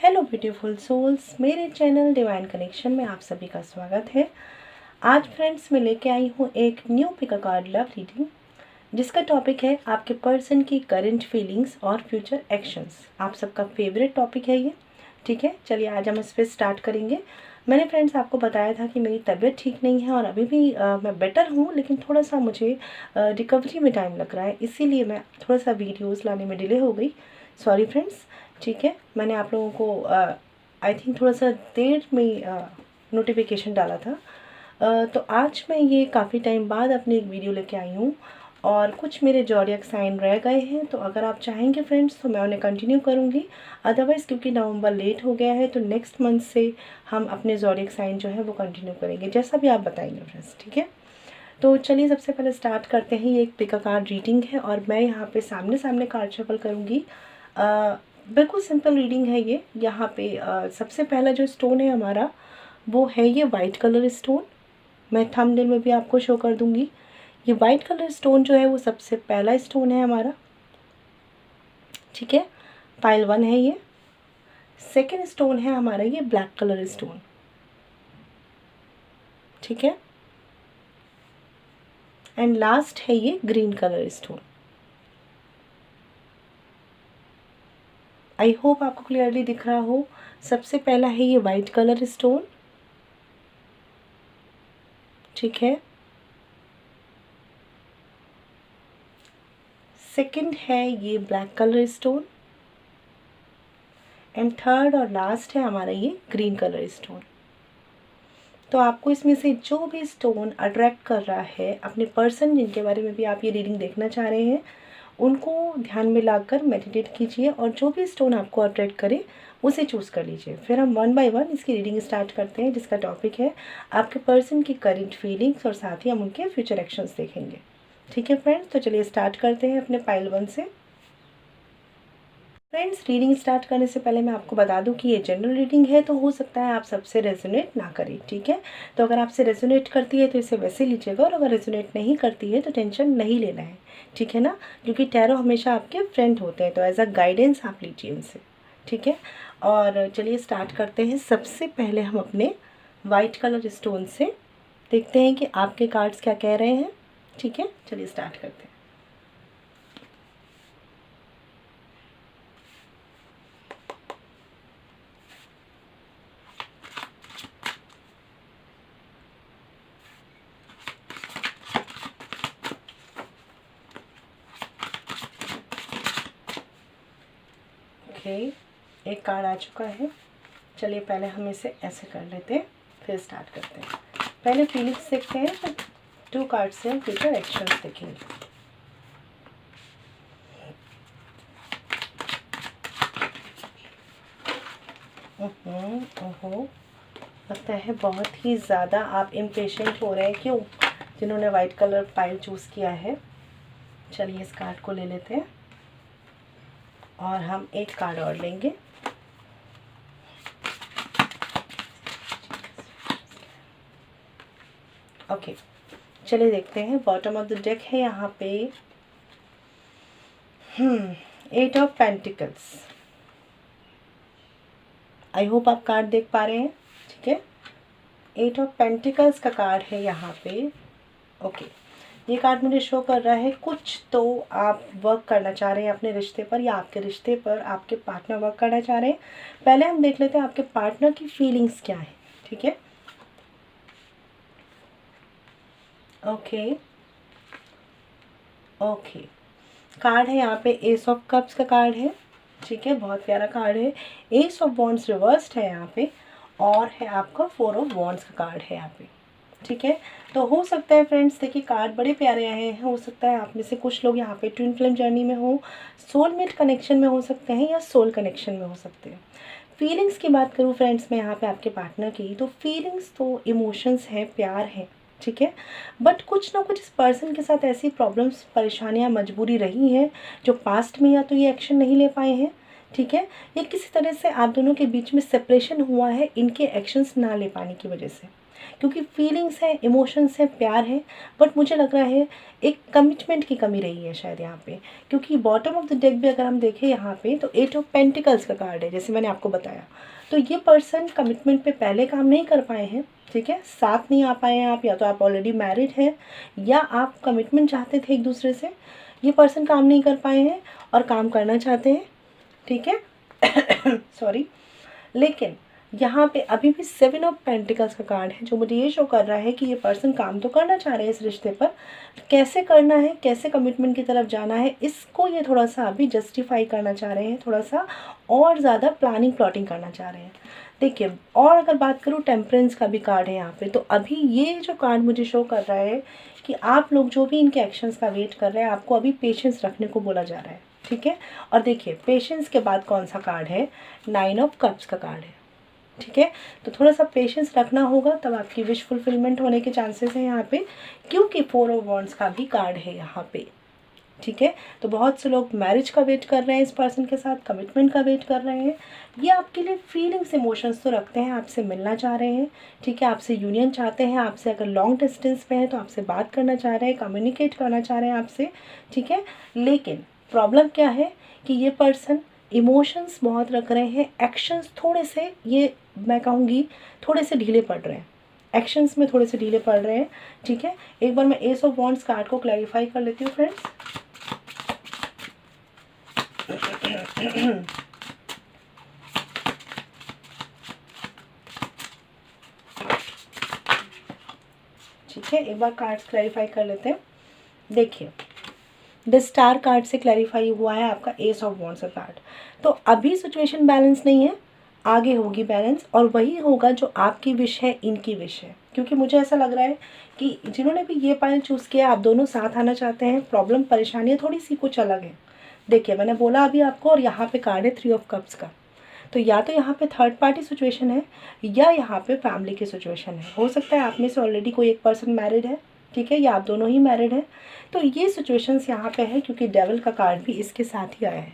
Hello beautiful souls, मेरे channel divine connection में आप सभी का स्वागत है। आज फ्रेंड्स मैं लेके आई हूँ एक new pick a card love reading, जिसका टॉपिक है आपके पर्सन की करंट फीलिंग्स और फ्यूचर एक्शंस। आप सबका फेवरेट टॉपिक है ये। ठीक है, चलिए आज हम इस पर स्टार्ट करेंगे। मैंने फ्रेंड्स आपको बताया था कि मेरी तबीयत ठीक नहीं है और अभी भी मैं बेटर हूँ, लेकिन थोड़ा सा मुझे रिकवरी में टाइम लग रहा है, इसीलिए मैं थोड़ा सा वीडियोज़ लाने में डिले हो गई। Sorry friends. ठीक है, मैंने आप लोगों को आई थिंक थोड़ा सा देर में नोटिफिकेशन डाला था। तो आज मैं ये काफ़ी टाइम बाद अपनी एक वीडियो लेके आई हूँ और कुछ मेरे ज़ोडिएक साइन रह गए हैं, तो अगर आप चाहेंगे फ्रेंड्स तो मैं उन्हें कंटिन्यू करूँगी। अदरवाइज़ क्योंकि नवंबर लेट हो गया है तो नेक्स्ट मंथ से हम अपने ज़ोडिएक साइन जो है वो कंटिन्यू करेंगे, जैसा भी आप बताएंगे फ्रेंड्स। ठीक है, तो चलिए सबसे पहले स्टार्ट करते हैं। ये एक पिक अ कार्ड रीडिंग है और मैं यहाँ पे सामने सामने कार्ड शफल करूँगी। बिल्कुल सिंपल रीडिंग है ये। यहाँ पे सबसे पहला जो स्टोन है हमारा वो है ये वाइट कलर स्टोन। मैं थंबनेल में भी आपको शो कर दूँगी। ये वाइट कलर स्टोन जो है वो सबसे पहला स्टोन है हमारा। ठीक है, पाइल 1 है ये। सेकेंड स्टोन है हमारा ये ब्लैक कलर स्टोन। ठीक है, एंड लास्ट है ये green colour stone. I hope आपको क्लियरली दिख रहा हो। सबसे पहला है ये वाइट कलर स्टोन। ठीक है, सेकंड है ये black colour stone and third और लास्ट है हमारा ये ग्रीन कलर स्टोन। तो आपको इसमें से जो भी स्टोन अट्रैक्ट कर रहा है, अपने पर्सन जिनके बारे में भी आप ये रीडिंग देखना चाह रहे हैं, उनको ध्यान में लाकर मेडिटेट कीजिए और जो भी स्टोन आपको अट्रैक्ट करे उसे चूज़ कर लीजिए। फिर हम 1 बाय 1 इसकी रीडिंग स्टार्ट करते हैं, जिसका टॉपिक है आपके पर्सन की करंट फीलिंग्स और साथ ही हम उनके फ्यूचर एक्शंस देखेंगे। ठीक है फ्रेंड्स, तो चलिए स्टार्ट करते हैं अपने पाइल 1 से। फ्रेंड्स, रीडिंग स्टार्ट करने से पहले मैं आपको बता दूं कि ये जनरल रीडिंग है, तो हो सकता है आप सबसे रेजोनेट ना करें। ठीक है, तो अगर आपसे रेजोनेट करती है तो इसे वैसे लीजिएगा और अगर रेजोनेट नहीं करती है तो टेंशन नहीं लेना है। ठीक है ना, क्योंकि टैरो हमेशा आपके फ्रेंड होते हैं, तो एज अ गाइडेंस आप लीजिए इनसे। ठीक है, और चलिए स्टार्ट करते हैं। सबसे पहले हम अपने वाइट कलर स्टोन से देखते हैं कि आपके कार्ड्स क्या कह रहे हैं। ठीक है, चलिए स्टार्ट करते हैं। ओके, एक कार्ड आ चुका है। चलिए पहले हम इसे ऐसे कर लेते हैं, फिर स्टार्ट करते हैं। पहले फीलिंग्स देखते हैं, फिर 2 कार्ड से हम फ्यूचर एक्शंस देखेंगे। ओहो, लगता है बहुत ही ज़्यादा आप इम्पेशेंट हो रहे हैं। क्यों? जिन्होंने वाइट कलर पाइल चूज़ किया है। चलिए इस कार्ड को ले लेते हैं और हम एक कार्ड और लेंगे। ओके, चलिए देखते हैं। बॉटम ऑफ द डेक है यहाँ पे 8 ऑफ पेंटिकल्स। आई होप आप कार्ड देख पा रहे हैं। ठीक है, 8 ऑफ पेंटिकल्स का कार्ड है यहाँ पे। ओके, ये कार्ड मुझे शो कर रहा है कुछ तो आप वर्क करना चाह रहे हैं अपने रिश्ते पर, या आपके रिश्ते पर आपके पार्टनर वर्क करना चाह रहे हैं। पहले हम देख लेते हैं आपके पार्टनर की फीलिंग्स क्या है। ठीक है, ओके ओके, कार्ड है यहाँ पे एस ऑफ कप्स का कार्ड है। ठीक है, बहुत प्यारा कार्ड है। एस ऑफ वॉन्ड्स रिवर्स्ड है यहाँ पे और है आपका 4 ऑफ वॉन्ड्स का कार्ड है यहाँ पे। ठीक है, तो हो सकता है फ्रेंड्स, देखिए कार्ड बड़े प्यारे आए हैं। हो सकता है आप में से कुछ लोग यहाँ पे ट्विन फ्लेम जर्नी में हो, सोलमेट कनेक्शन में हो सकते हैं या सोल कनेक्शन में हो सकते हैं। फीलिंग्स की बात करूँ फ्रेंड्स मैं यहाँ पे आपके पार्टनर की, तो फीलिंग्स तो इमोशंस हैं, प्यार है। ठीक है, बट कुछ ना कुछ इस पर्सन के साथ ऐसी प्रॉब्लम्स, परेशानियाँ, मजबूरी रही है जो पास्ट में या तो ये एक्शन नहीं ले पाए हैं। ठीक है, या किसी तरह से आप दोनों के बीच में सेपरेशन हुआ है इनके एक्शंस ना ले पाने की वजह से। क्योंकि फीलिंग्स है, इमोशंस है, प्यार है, बट मुझे लग रहा है एक कमिटमेंट की कमी रही है शायद यहाँ पे। क्योंकि बॉटम ऑफ द डेक भी अगर हम देखें यहाँ पे तो 8 ऑफ पेंटिकल्स का कार्ड है, जैसे मैंने आपको बताया। तो ये पर्सन कमिटमेंट पे पहले काम नहीं कर पाए हैं, ठीक है, साथ नहीं आ पाए हैं आप, या तो आप ऑलरेडी मैरिड हैं या आप कमिटमेंट चाहते थे एक दूसरे से। ये पर्सन काम नहीं कर पाए हैं और काम करना चाहते हैं, ठीक है सॉरी। लेकिन यहाँ पे अभी भी 7 ऑफ पेंटिकल्स का कार्ड है, जो मुझे ये शो कर रहा है कि ये पर्सन काम तो करना चाह रहे हैं इस रिश्ते पर, कैसे करना है, कैसे कमिटमेंट की तरफ जाना है, इसको ये थोड़ा सा अभी जस्टिफाई करना चाह रहे हैं, थोड़ा सा और ज़्यादा प्लानिंग प्लॉटिंग करना चाह रहे हैं। देखिए, और अगर बात करूँ टेम्परेंस का भी कार्ड है यहाँ पे, तो अभी ये जो कार्ड मुझे शो कर रहा है कि आप लोग जो भी इनके एक्शंस का वेट कर रहे हैं, आपको अभी पेशेंस रखने को बोला जा रहा है, ठीक है। और देखिए, पेशेंस के बाद कौन सा कार्ड है, 9 ऑफ कप्स का कार्ड है, ठीक है। तो थोड़ा सा पेशेंस रखना होगा, तब आपकी विश फुलफिलमेंट होने के चांसेस हैं यहाँ पे, क्योंकि 4 ऑफ वॉन्ड्स का भी कार्ड है यहाँ पे, ठीक है। तो बहुत से लोग मैरिज का वेट कर रहे हैं, इस पर्सन के साथ कमिटमेंट का वेट कर रहे हैं। ये आपके लिए फीलिंग्स, इमोशंस तो रखते हैं, आपसे मिलना चाह रहे हैं, ठीक है, आपसे यूनियन चाहते हैं, आपसे अगर लॉन्ग डिस्टेंस पे है तो आपसे बात करना चाह रहे हैं, कम्युनिकेट करना चाह रहे हैं आपसे, ठीक है। लेकिन प्रॉब्लम क्या है कि ये पर्सन इमोशंस बहुत रख रहे हैं, एक्शंस थोड़े से, ये मैं कहूँगी थोड़े से ढीले पड़ रहे हैं, एक्शंस में थोड़े से ढीले पड़ रहे हैं, ठीक है। एक बार मैं एस ऑफ वॉन्ड्स कार्ड को क्लैरिफाई कर लेती हूँ फ्रेंड्स। ठीक है, एक बार कार्ड्स क्लैरिफाई कर लेते हैं। देखिए, द स्टार कार्ड से क्लैरिफाई हुआ है आपका एस ऑफ वॉन्ड्स का कार्ड। तो अभी सिचुएशन बैलेंस नहीं है, आगे होगी बैलेंस, और वही होगा जो आपकी विश है, इनकी विश है। क्योंकि मुझे ऐसा लग रहा है कि जिन्होंने भी ये पाइल चूज़ किया, आप दोनों साथ आना चाहते हैं। प्रॉब्लम, परेशानियाँ थोड़ी सी कुछ अलग है। देखिए, मैंने बोला अभी आपको, और यहाँ पे कार्ड है 3 ऑफ कप्स का। तो या तो यहाँ पे थर्ड पार्टी सिचुएशन है, या यहाँ पे फैमिली की सिचुएशन है। हो सकता है आप में से ऑलरेडी कोई एक पर्सन मैरिड है, ठीक है, या आप दोनों ही मैरिड हैं। तो ये सिचुएशंस यहाँ पे है, क्योंकि डेविल का कार्ड भी इसके साथ ही आया है,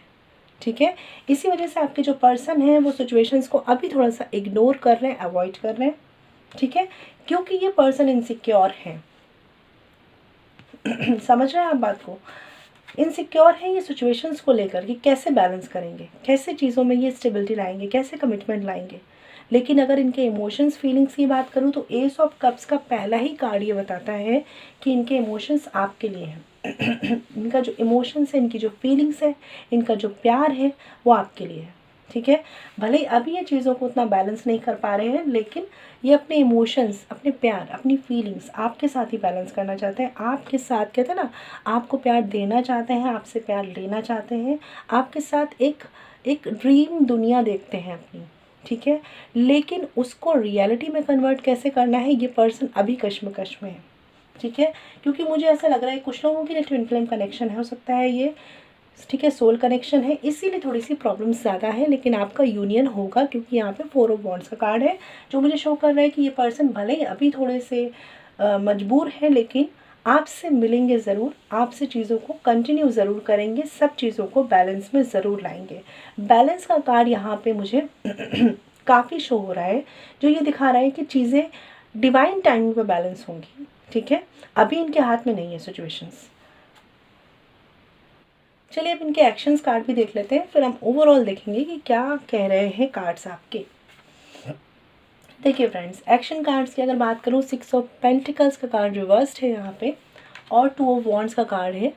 ठीक है। इसी वजह से आपके जो पर्सन हैं वो सिचुएशंस को अभी थोड़ा सा इग्नोर कर रहे हैं, अवॉइड कर रहे हैं, ठीक है, क्योंकि ये पर्सन इनसिक्योर है समझ रहे हैं आप बात को, इनसिक्योर है ये सिचुएशंस को लेकर कि कैसे बैलेंस करेंगे, कैसे चीज़ों में ये स्टेबिलिटी लाएंगे, कैसे कमिटमेंट लाएंगे। लेकिन अगर इनके इमोशंस, फीलिंग्स की बात करूँ तो एस ऑफ कप्स का पहला ही कार्ड ये बताता है कि इनके इमोशंस आपके लिए हैं इनका जो इमोशंस है, इनकी जो फीलिंग्स है, इनका जो प्यार है, वो आपके लिए है, ठीक है। भले ही अभी ये चीज़ों को उतना बैलेंस नहीं कर पा रहे हैं, लेकिन ये अपने इमोशंस, अपने प्यार, अपनी फीलिंग्स आपके साथ ही बैलेंस करना चाहते हैं। आपके साथ, कहते हैं ना, आपको प्यार देना चाहते हैं, आपसे प्यार लेना चाहते हैं, आपके साथ एक ड्रीम दुनिया देखते हैं अपनी, ठीक है। लेकिन उसको रियलिटी में कन्वर्ट कैसे करना है, ये पर्सन अभी कश्मकश में है, ठीक है। क्योंकि मुझे ऐसा लग रहा है कुछ लोगों के लिए ट्विन फ्लेम कनेक्शन है, हो सकता है ये, ठीक है, सोल कनेक्शन है, इसीलिए थोड़ी सी प्रॉब्लम ज़्यादा है। लेकिन आपका यूनियन होगा, क्योंकि यहाँ पे 4 ऑफ वॉन्ड्स का कार्ड है, जो मुझे शो कर रहा है कि ये पर्सन भले ही अभी थोड़े से मजबूर है, लेकिन आपसे मिलेंगे ज़रूर, आपसे चीज़ों को कंटिन्यू ज़रूर करेंगे, सब चीज़ों को बैलेंस में ज़रूर लाएंगे। बैलेंस का कार्ड यहाँ पे मुझे काफ़ी शो हो रहा है, जो ये दिखा रहा है कि चीज़ें डिवाइन टाइमिंग पे बैलेंस होंगी, ठीक है। अभी इनके हाथ में नहीं है सिचुएशंस। चलिए अब इनके एक्शंस कार्ड भी देख लेते हैं, फिर हम ओवरऑल देखेंगे कि क्या कह रहे हैं कार्ड्स आपके। देखिए फ्रेंड्स, एक्शन कार्ड्स की अगर बात करूँ, 6 ऑफ पेंटिकल्स का कार्ड रिवर्स्ड है यहाँ पे, और 2 ऑफ वॉन्ड्स का कार्ड है,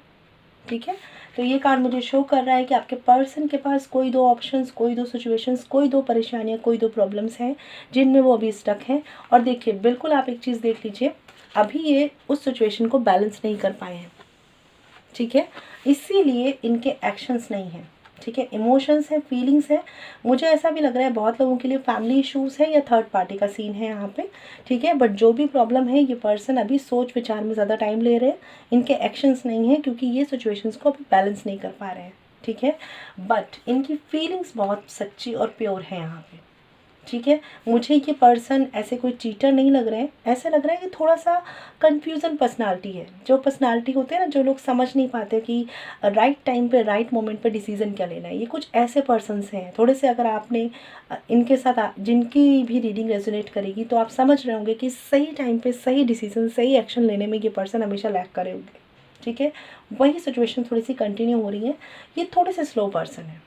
ठीक है। तो ये कार्ड मुझे शो कर रहा है कि आपके पर्सन के पास कोई 2 ऑप्शंस, कोई 2 सिचुएशंस, कोई 2 परेशानियाँ, कोई 2 प्रॉब्लम्स हैं जिनमें वो अभी स्टक हैं। और देखिए, बिल्कुल आप एक चीज़ देख लीजिए, अभी ये उस सिचुएशन को बैलेंस नहीं कर पाए हैं, ठीक है, इसीलिए इनके एक्शंस नहीं हैं, ठीक है। इमोशंस है, फीलिंग्स है। मुझे ऐसा भी लग रहा है बहुत लोगों के लिए फैमिली इश्यूज़ है या थर्ड पार्टी का सीन है यहाँ पे, ठीक है। बट जो भी प्रॉब्लम है, ये पर्सन अभी सोच विचार में ज़्यादा टाइम ले रहे हैं, इनके एक्शंस नहीं हैं, क्योंकि ये सिचुएशंस को अभी बैलेंस नहीं कर पा रहे हैं, ठीक है। बट इनकी फीलिंग्स बहुत सच्ची और प्योर है यहाँ पे, ठीक है। मुझे ये पर्सन ऐसे कोई चीटर नहीं लग रहे हैं, ऐसा लग रहा है कि थोड़ा सा कंफ्यूजन पर्सनालिटी है। जो पर्सनालिटी होते हैं ना, जो लोग समझ नहीं पाते कि राइट टाइम पे राइट मोमेंट पे डिसीजन क्या लेना है, ये कुछ ऐसे पर्सन्स हैं थोड़े से। अगर आपने इनके साथ जिनकी भी रीडिंग रेजोनेट करेगी तो आप समझ रहे होंगे कि सही टाइम पे सही डिसीजन, सही एक्शन लेने में ये पर्सन हमेशा लैक करे होंगे। ठीक है, वही सिचुएशन थोड़ी सी कंटिन्यू हो रही है। ये थोड़े से स्लो पर्सन है।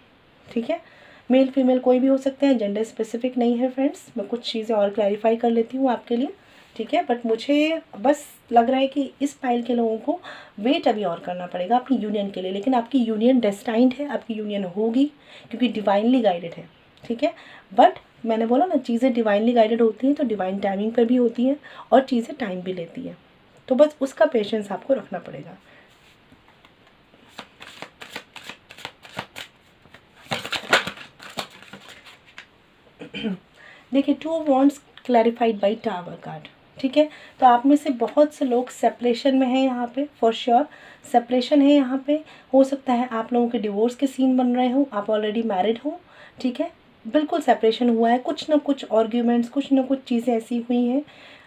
ठीक है, मेल फीमेल कोई भी हो सकते हैं, जेंडर स्पेसिफिक नहीं है फ्रेंड्स। मैं कुछ चीज़ें और क्लैरिफाई कर लेती हूँ आपके लिए। ठीक है, बट मुझे बस लग रहा है कि इस पाइल के लोगों को वेट अभी और करना पड़ेगा अपनी यूनियन के लिए। लेकिन आपकी यूनियन डेस्टाइंड है, आपकी यूनियन होगी क्योंकि डिवाइनली गाइडेड है। ठीक है, बट मैंने बोला ना, चीज़ें डिवाइनली गाइडेड होती हैं तो डिवाइन टाइमिंग पर भी होती हैं और चीज़ें टाइम भी लेती हैं, तो बस उसका पेशेंस आपको रखना पड़ेगा। देखिए, 2 of wands clarified by tower card. ठीक है, तो आप में से बहुत से लोग सेपरेशन में हैं यहाँ पे, फॉर श्योर सेपरेशन है यहाँ पे। हो सकता है आप लोगों के डिवोर्स के सीन बन रहे हो, आप ऑलरेडी मैरिड हो। ठीक है, बिल्कुल सेपरेशन हुआ है, कुछ ना कुछ आर्ग्यूमेंट्स, कुछ ना कुछ चीज़ें ऐसी हुई हैं,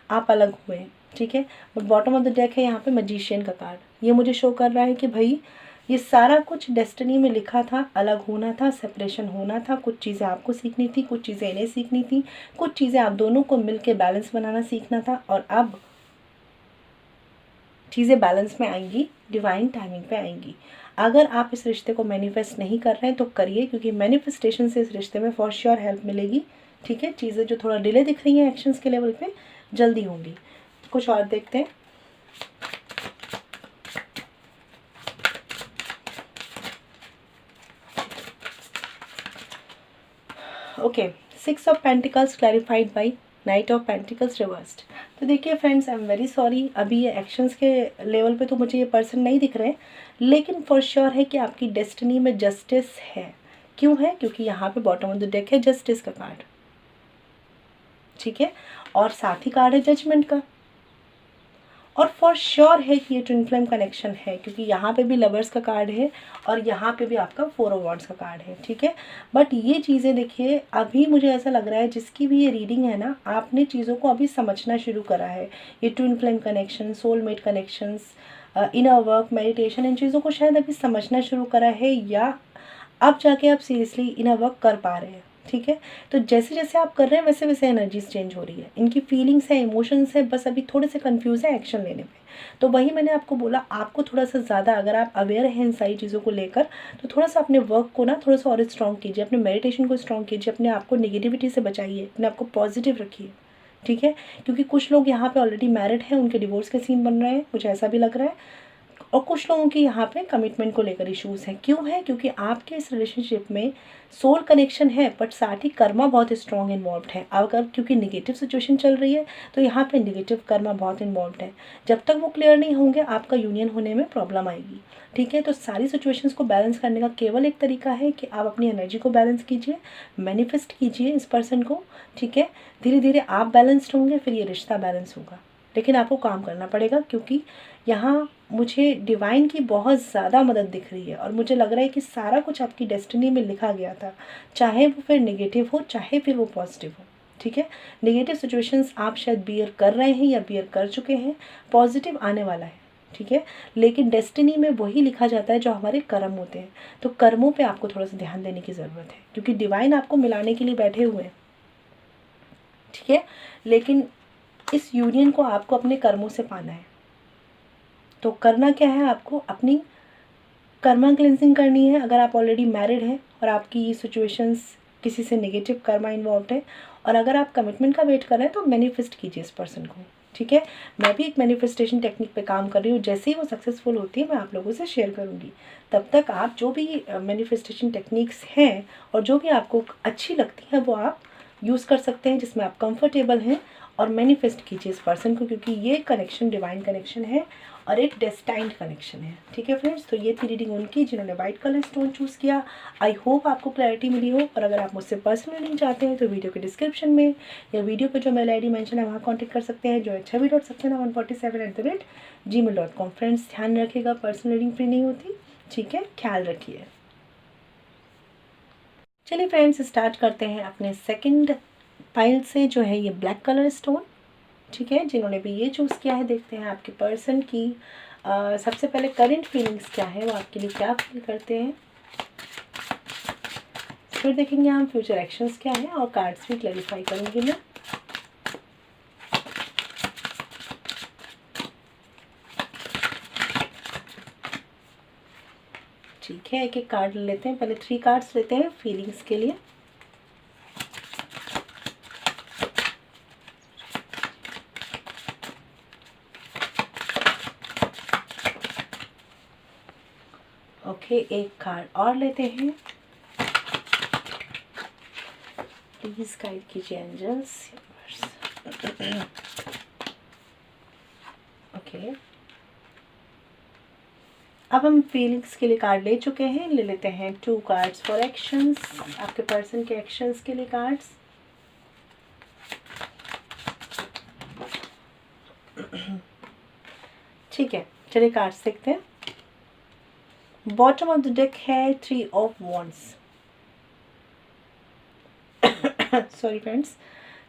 आप अलग हुए। ठीक है, but bottom of the deck है यहाँ पे मैजिशियन का कार्ड। ये मुझे शो कर रहा है कि भाई ये सारा कुछ डेस्टिनी में लिखा था, अलग होना था, सेपरेशन होना था। कुछ चीज़ें आपको सीखनी थी, कुछ चीज़ें इन्हें सीखनी थी, कुछ चीज़ें आप दोनों को मिलके बैलेंस बनाना सीखना था। और अब चीज़ें बैलेंस में आएंगी, डिवाइन टाइमिंग पे आएंगी। अगर आप इस रिश्ते को मैनिफेस्ट नहीं कर रहे हैं तो करिए, क्योंकि मैनिफेस्टेशन से इस रिश्ते में फॉर श्योर हेल्प मिलेगी। ठीक है, चीज़ें जो थोड़ा डिले दिख रही हैं एक्शंस के लेवल पे, जल्दी होंगी। कुछ और देखते हैं। Okay, 6 of pentacles clarified by knight of pentacles reversed. तो देखिए friends, I am very sorry, अभी ये एक्शंस के लेवल पे तो मुझे ये पर्सन नहीं दिख रहे, लेकिन फॉर श्योर है कि आपकी डेस्टिनी में जस्टिस है। क्यों है? क्योंकि यहाँ पे बॉटम ऑफ द डेक है जस्टिस का कार्ड। ठीक है, और साथ ही कार्ड है जजमेंट का। और फॉर श्योर है कि ये ट्विन फ्लेम कनेक्शन है, क्योंकि यहाँ पे भी लवर्स का कार्ड है और यहाँ पे भी आपका 4 ऑफ वॉन्ड्स का कार्ड है। ठीक है, बट ये चीज़ें देखिए, अभी मुझे ऐसा लग रहा है जिसकी भी ये रीडिंग है ना, आपने चीज़ों को अभी समझना शुरू करा है। ये twin flame connection, soulmate connections, inner work, meditation, इन चीज़ों को शायद अभी समझना शुरू करा है, या अब जाके आप सीरियसली इनर वर्क कर पा रहे हैं। ठीक है, तो जैसे जैसे आप कर रहे हैं वैसे वैसे एनर्जीज चेंज हो रही है, इनकी फीलिंग्स है, इमोशंस है, बस अभी थोड़े से कंफ्यूज है एक्शन लेने में। तो वही मैंने आपको बोला, आपको थोड़ा सा ज़्यादा अगर आप अवेयर हैं इन सारी चीज़ों को लेकर, तो थोड़ा सा अपने वर्क को ना थोड़ा सा और स्ट्रॉन्ग कीजिए, अपने मेडिटेशन को स्ट्रॉन्ग कीजिए, अपने आप को नेगेटिविटी से बचाइए, अपने आप को पॉजिटिव रखिए। ठीक है, क्योंकि कुछ लोग यहाँ पे ऑलरेडी मैरिड हैं, उनके डिवोर्स के सीन बन रहे हैं, मुझे ऐसा भी लग रहा है। और कुछ लोगों की यहाँ पे कमिटमेंट को लेकर इश्यूज हैं। क्यों है? क्योंकि आपके इस रिलेशनशिप में सोल कनेक्शन है, बट साथ ही कर्मा बहुत स्ट्रॉन्ग इन्वॉल्व है। अगर क्योंकि निगेटिव सिचुएशन चल रही है तो यहाँ पे निगेटिव कर्मा बहुत इन्वॉल्व है। जब तक वो क्लियर नहीं होंगे आपका यूनियन होने में प्रॉब्लम आएगी। ठीक है, तो सारी सिचुएशंस को बैलेंस करने का केवल एक तरीका है कि आप अपनी एनर्जी को बैलेंस कीजिए, मैनिफेस्ट कीजिए इस पर्सन को। ठीक है, धीरे धीरे आप बैलेंस्ड होंगे, फिर ये रिश्ता बैलेंस होगा। लेकिन आपको काम करना पड़ेगा, क्योंकि यहाँ मुझे डिवाइन की बहुत ज़्यादा मदद दिख रही है और मुझे लग रहा है कि सारा कुछ आपकी डेस्टिनी में लिखा गया था, चाहे वो फिर नेगेटिव हो चाहे फिर वो पॉजिटिव हो। ठीक है, नेगेटिव सिचुएशंस आप शायद बियर कर रहे हैं या बियर कर चुके हैं, पॉजिटिव आने वाला है। ठीक है, लेकिन डेस्टिनी में वही लिखा जाता है जो हमारे कर्म होते हैं, तो कर्मों पे आपको थोड़ा सा ध्यान देने की ज़रूरत है, क्योंकि डिवाइन आपको मिलाने के लिए बैठे हुए हैं। ठीक है, लेकिन इस यूनियन को आपको अपने कर्मों से पाना है। तो करना क्या है? आपको अपनी कर्मा क्लिनजिंग करनी है। अगर आप ऑलरेडी मैरिड हैं और आपकी ये सिचुएशंस किसी से नेगेटिव कर्मा इन्वॉल्व है, और अगर आप कमिटमेंट का वेट कर रहे हैं तो मैनिफेस्ट कीजिए इस पर्सन को। ठीक है, मैं भी एक मैनिफेस्टेशन टेक्निक पे काम कर रही हूँ, जैसे ही वो सक्सेसफुल होती है मैं आप लोगों से शेयर करूँगी। तब तक आप जो भी मैनिफेस्टेशन टेक्निक्स हैं और जो भी आपको अच्छी लगती हैं वो आप यूज़ कर सकते हैं, जिसमें आप कंफर्टेबल हैं, और मैनिफेस्ट कीजिए इस पर्सन को, क्योंकि ये कनेक्शन डिवाइन कनेक्शन है और एक डेस्टाइन्ड कनेक्शन है। ठीक है फ्रेंड्स, तो ये थी रीडिंग उनकी जिन्होंने वाइट कलर स्टोन चूज़ किया। आई होप आपको क्लैरिटी मिली हो, और अगर आप मुझसे पर्सनल रीडिंग चाहते हैं तो वीडियो के डिस्क्रिप्शन में या वीडियो पे जो मेल ID मेंशन है वहाँ कॉन्टैक्ट कर सकते हैं, जो है chhavi.saxena147@gmail.com। फ्रेंड्स ध्यान रखिएगा, पर्सनल रीडिंग फ्री नहीं होती। ठीक है, ख्याल रखिए। चलिए फ्रेंड्स, स्टार्ट करते हैं अपने सेकंड पायल से जो है ये ब्लैक कलर स्टोन, ठीक है। जिन्होंने भी ये चूज़ किया है, देखते हैं आपके पर्सन की सबसे पहले करंट फीलिंग्स क्या है, वो आपके लिए क्या फील करते हैं। फिर देखेंगे हम फ्यूचर एक्शंस क्या है, और कार्ड्स भी क्लैरिफाई करूँगी मैं। ठीक है, एक एक कार्ड लेते हैं। पहले 3 कार्ड्स लेते हैं फीलिंग्स के लिए। ओके, एक कार्ड और लेते हैं। प्लीज गाइड कीजिए एंजल्स। ओके, अब हम फीलिंग्स के लिए कार्ड ले चुके हैं। ले लेते हैं 2 कार्ड्स फॉर एक्शंस, आपके पर्सन के एक्शंस के लिए कार्ड्स। ठीक है, चलिए कार्ड्स देखते हैं। बॉटम ऑफ द डेक है 3 ऑफ वॉन्ड्स। Sorry friends.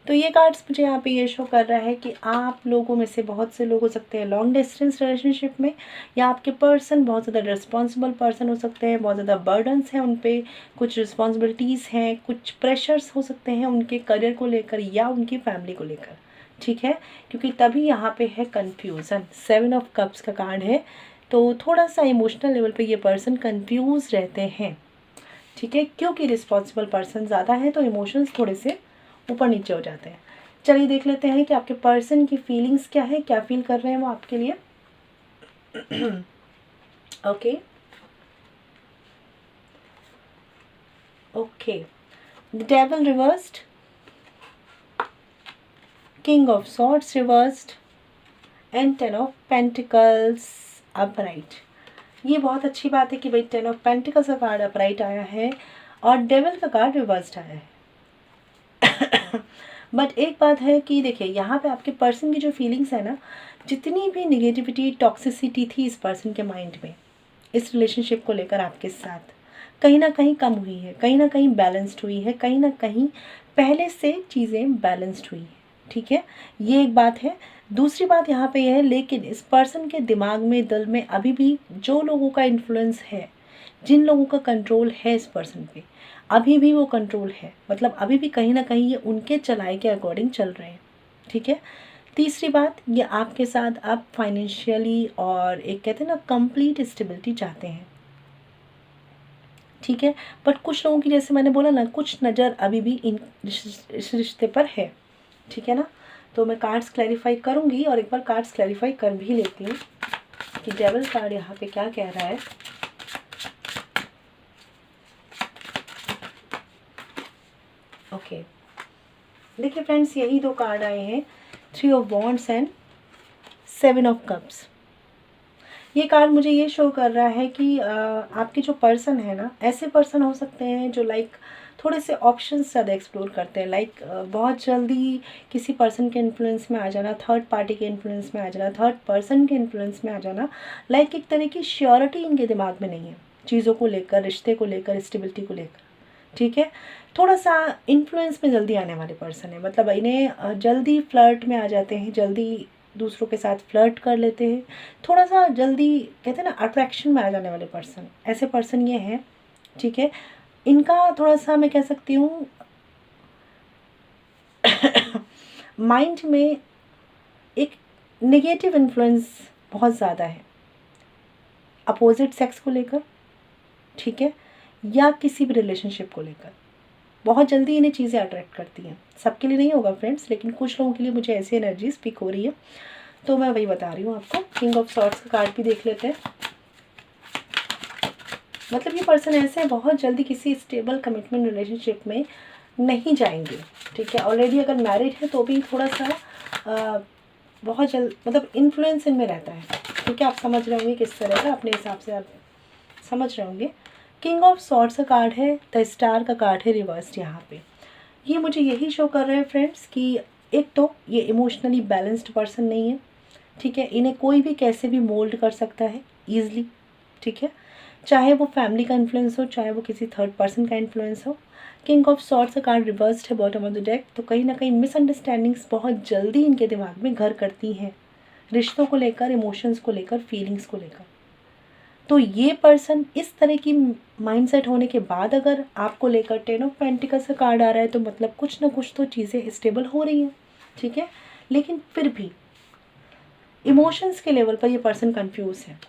तो ये कार्ड्स मुझे यहाँ पे ये शो कर रहा है कि आप लोगों में से बहुत से लोग हो सकते हैं लॉन्ग डिस्टेंस रिलेशनशिप में, या आपके पर्सन बहुत ज़्यादा रिस्पॉन्सिबल पर्सन हो सकते हैं, बहुत ज़्यादा बर्डन्स हैं उन पे, कुछ रिस्पॉन्सिबिलिटीज़ हैं, कुछ प्रेशर्स हो सकते हैं उनके करियर को लेकर या उनकी फैमिली को लेकर, ठीक है। क्योंकि तभी यहाँ पे है कन्फ्यूज़न। 7 ऑफ कप्स का कार्ड है, तो थोड़ा सा इमोशनल लेवल पे ये पर्सन कंफ्यूज रहते हैं, ठीक है। क्योंकि रिस्पॉन्सिबल पर्सन ज़्यादा है तो इमोशंस थोड़े से ऊपर नीचे हो जाते हैं। चलिए देख लेते हैं कि आपके पर्सन की फीलिंग्स क्या है, क्या फील कर रहे हैं वो आपके लिए। Okay okay, the devil reversed, king of swords reversed, and 10 of pentacles upright. ये बहुत अच्छी बात है कि भाई 10 ऑफ पेंटिकल्स का कार्ड अपराइट आया है और डेविल का कार्ड रिवर्स्ड आया है। बट एक बात है कि देखिए यहाँ पे आपके पर्सन की जो फीलिंग्स है ना, जितनी भी निगेटिविटी टॉक्सिसिटी थी इस पर्सन के माइंड में इस रिलेशनशिप को लेकर आपके साथ, कहीं ना कहीं कम हुई है, कहीं ना कहीं बैलेंस्ड हुई है, कहीं ना कहीं पहले से चीज़ें बैलेंस्ड हुई है, ठीक है। ये एक बात है। दूसरी बात यहाँ पे यह है, लेकिन इस पर्सन के दिमाग में, दिल में अभी भी जो लोगों का इन्फ्लुएंस है, जिन लोगों का कंट्रोल है इस पर्सन पे, अभी भी वो कंट्रोल है। मतलब अभी भी कहीं ना कहीं ये उनके चलाए के अकॉर्डिंग चल रहे हैं, ठीक है। तीसरी बात, ये आपके साथ आप फाइनेंशियली और एक कहते हैं ना कंप्लीट स्टेबिलिटी चाहते हैं, ठीक है। बट कुछ लोगों की, जैसे मैंने बोला ना, कुछ नज़र अभी भी इस रिश्ते पर है, ठीक है ना। तो मैं कार्ड्स क्लैरिफाई करूँगी और एक बार कार्ड्स क्लैरिफाई कर भी लेती हूँ कि डेविल कार्ड यहाँ पे क्या कह रहा है। ओके, देखिए फ्रेंड्स, यही 2 कार्ड आए हैं, 3 of wands and 7 of cups. ये कार्ड मुझे ये शो कर रहा है कि आपके जो पर्सन है ना, ऐसे पर्सन हो सकते हैं जो लाइक थोड़े से ऑप्शंस ज़्यादा एक्सप्लोर करते हैं। लाइक बहुत जल्दी किसी पर्सन के इन्फ्लुएंस में आ जाना, थर्ड पार्टी के इन्फ्लुएंस में आ जाना, थर्ड पर्सन के इन्फ्लुएंस में आ जाना। लाइक एक तरह की श्योरिटी इनके दिमाग में नहीं है चीज़ों को लेकर, रिश्ते को लेकर, स्टेबिलिटी को लेकर, ठीक है। थोड़ा सा इन्फ्लुएंस में जल्दी आने वाले पर्सन है, मतलब इन्हें जल्दी फ्लर्ट में आ जाते हैं, जल्दी दूसरों के साथ फ्लर्ट कर लेते हैं, थोड़ा सा जल्दी कहते हैं ना अट्रैक्शन में आ जाने वाले पर्सन, ऐसे पर्सन ये हैं, ठीक है। इनका थोड़ा सा मैं कह सकती हूँ माइंड में एक नेगेटिव इन्फ्लुएंस बहुत ज़्यादा है अपोजिट सेक्स को लेकर, ठीक है, या किसी भी रिलेशनशिप को लेकर। बहुत जल्दी इन्हें चीज़ें अट्रैक्ट करती हैं। सबके लिए नहीं होगा फ्रेंड्स, लेकिन कुछ लोगों के लिए मुझे ऐसी एनर्जी स्पीक हो रही है, तो मैं वही बता रही हूँ आपको। किंग ऑफ सॉर्ड्स का कार्ड भी देख लेते हैं। मतलब ये पर्सन ऐसे बहुत जल्दी किसी स्टेबल कमिटमेंट रिलेशनशिप में नहीं जाएंगे, ठीक है। ऑलरेडी अगर मैरिड है तो भी थोड़ा सा बहुत जल्द मतलब इन्फ्लुएंस इनमें रहता है, ठीक है। आप समझ रहे होंगे किस तरह का, अपने हिसाब से आप समझ रहे होंगे। किंग ऑफ सॉर्ड्स का कार्ड है, द स्टार का कार्ड है रिवर्स्ड यहाँ पे। ये मुझे यही शो कर रहे हैं फ्रेंड्स कि एक तो ये इमोशनली बैलेंस्ड पर्सन नहीं है, ठीक है। इन्हें कोई भी कैसे भी मोल्ड कर सकता है ईजिली, ठीक है। चाहे वो फैमिली का इन्फ्लुएंस हो, चाहे वो किसी थर्ड पर्सन का इन्फ्लुएंस हो। किंग ऑफ सॉर्ड्स का कार्ड रिवर्स्ड है बॉटम ऑफ द डेक, तो कहीं ना कहीं मिसअंडरस्टैंडिंग्स बहुत जल्दी इनके दिमाग में घर करती हैं, रिश्तों को लेकर, इमोशंस को लेकर, फीलिंग्स को लेकर। तो ये पर्सन इस तरह की माइंडसेट होने के बाद अगर आपको लेकर 10 ऑफ पेंटिकल्स का कार्ड आ रहा है, तो मतलब कुछ ना कुछ तो चीज़ें स्टेबल हो रही हैं, ठीक है। लेकिन फिर भी इमोशंस के लेवल पर ये पर्सन कंफ्यूज है।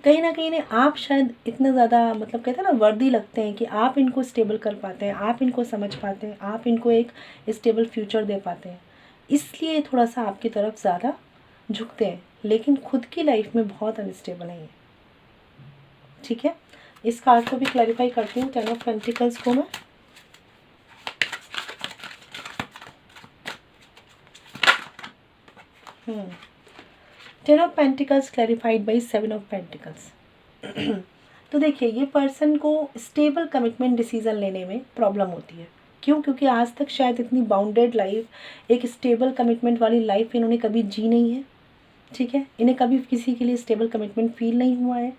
कहीं ना कहीं आप शायद इतना ज़्यादा मतलब कहते हैं ना वर्दी लगते हैं कि आप इनको स्टेबल कर पाते हैं, आप इनको समझ पाते हैं, आप इनको एक स्टेबल फ्यूचर दे पाते हैं, इसलिए थोड़ा सा आपकी तरफ ज़्यादा झुकते हैं, लेकिन खुद की लाइफ में बहुत अनस्टेबल है ये, ठीक है। इस कार्ड को भी क्लैरिफाई करती हूँ, 10 ऑफ पेंटिकल्स को मैं। Ten of pentacles clarified by 7 of pentacles. तो देखिए ये पर्सन को स्टेबल कमिटमेंट डिसीज़न लेने में प्रॉब्लम होती है। क्यों? क्योंकि आज तक शायद इतनी बाउंडेड लाइफ, एक स्टेबल कमिटमेंट वाली लाइफ इन्होंने कभी जी नहीं है, ठीक है। इन्हें कभी किसी के लिए स्टेबल कमिटमेंट फील नहीं हुआ है।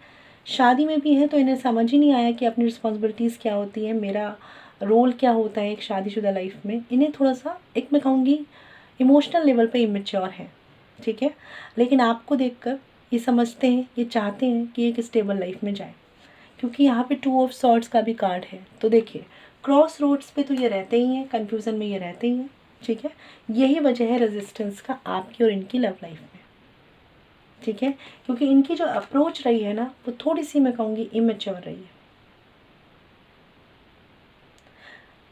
शादी में भी है तो इन्हें समझ ही नहीं आया कि अपनी रिस्पॉन्सिबिलिटीज़ क्या होती हैं, मेरा रोल क्या होता है एक शादीशुदा लाइफ में। इन्हें थोड़ा सा, एक मैं कहूँगी इमोशनल लेवल पे इमेच्योर है, ठीक है। लेकिन आपको देखकर ये समझते हैं, ये चाहते हैं कि एक स्टेबल लाइफ में जाए, क्योंकि यहाँ पे 2 ऑफ सॉर्ड्स का भी कार्ड है। तो देखिए क्रॉस रोड्स पे तो ये रहते ही हैं, कन्फ्यूज़न में ये रहते ही हैं, ठीक है। यही वजह है रेजिस्टेंस का आपकी और इनकी लव लाइफ में, ठीक है। क्योंकि इनकी जो अप्रोच रही है ना, वो थोड़ी सी मैं कहूँगी इमेच्योर रही है।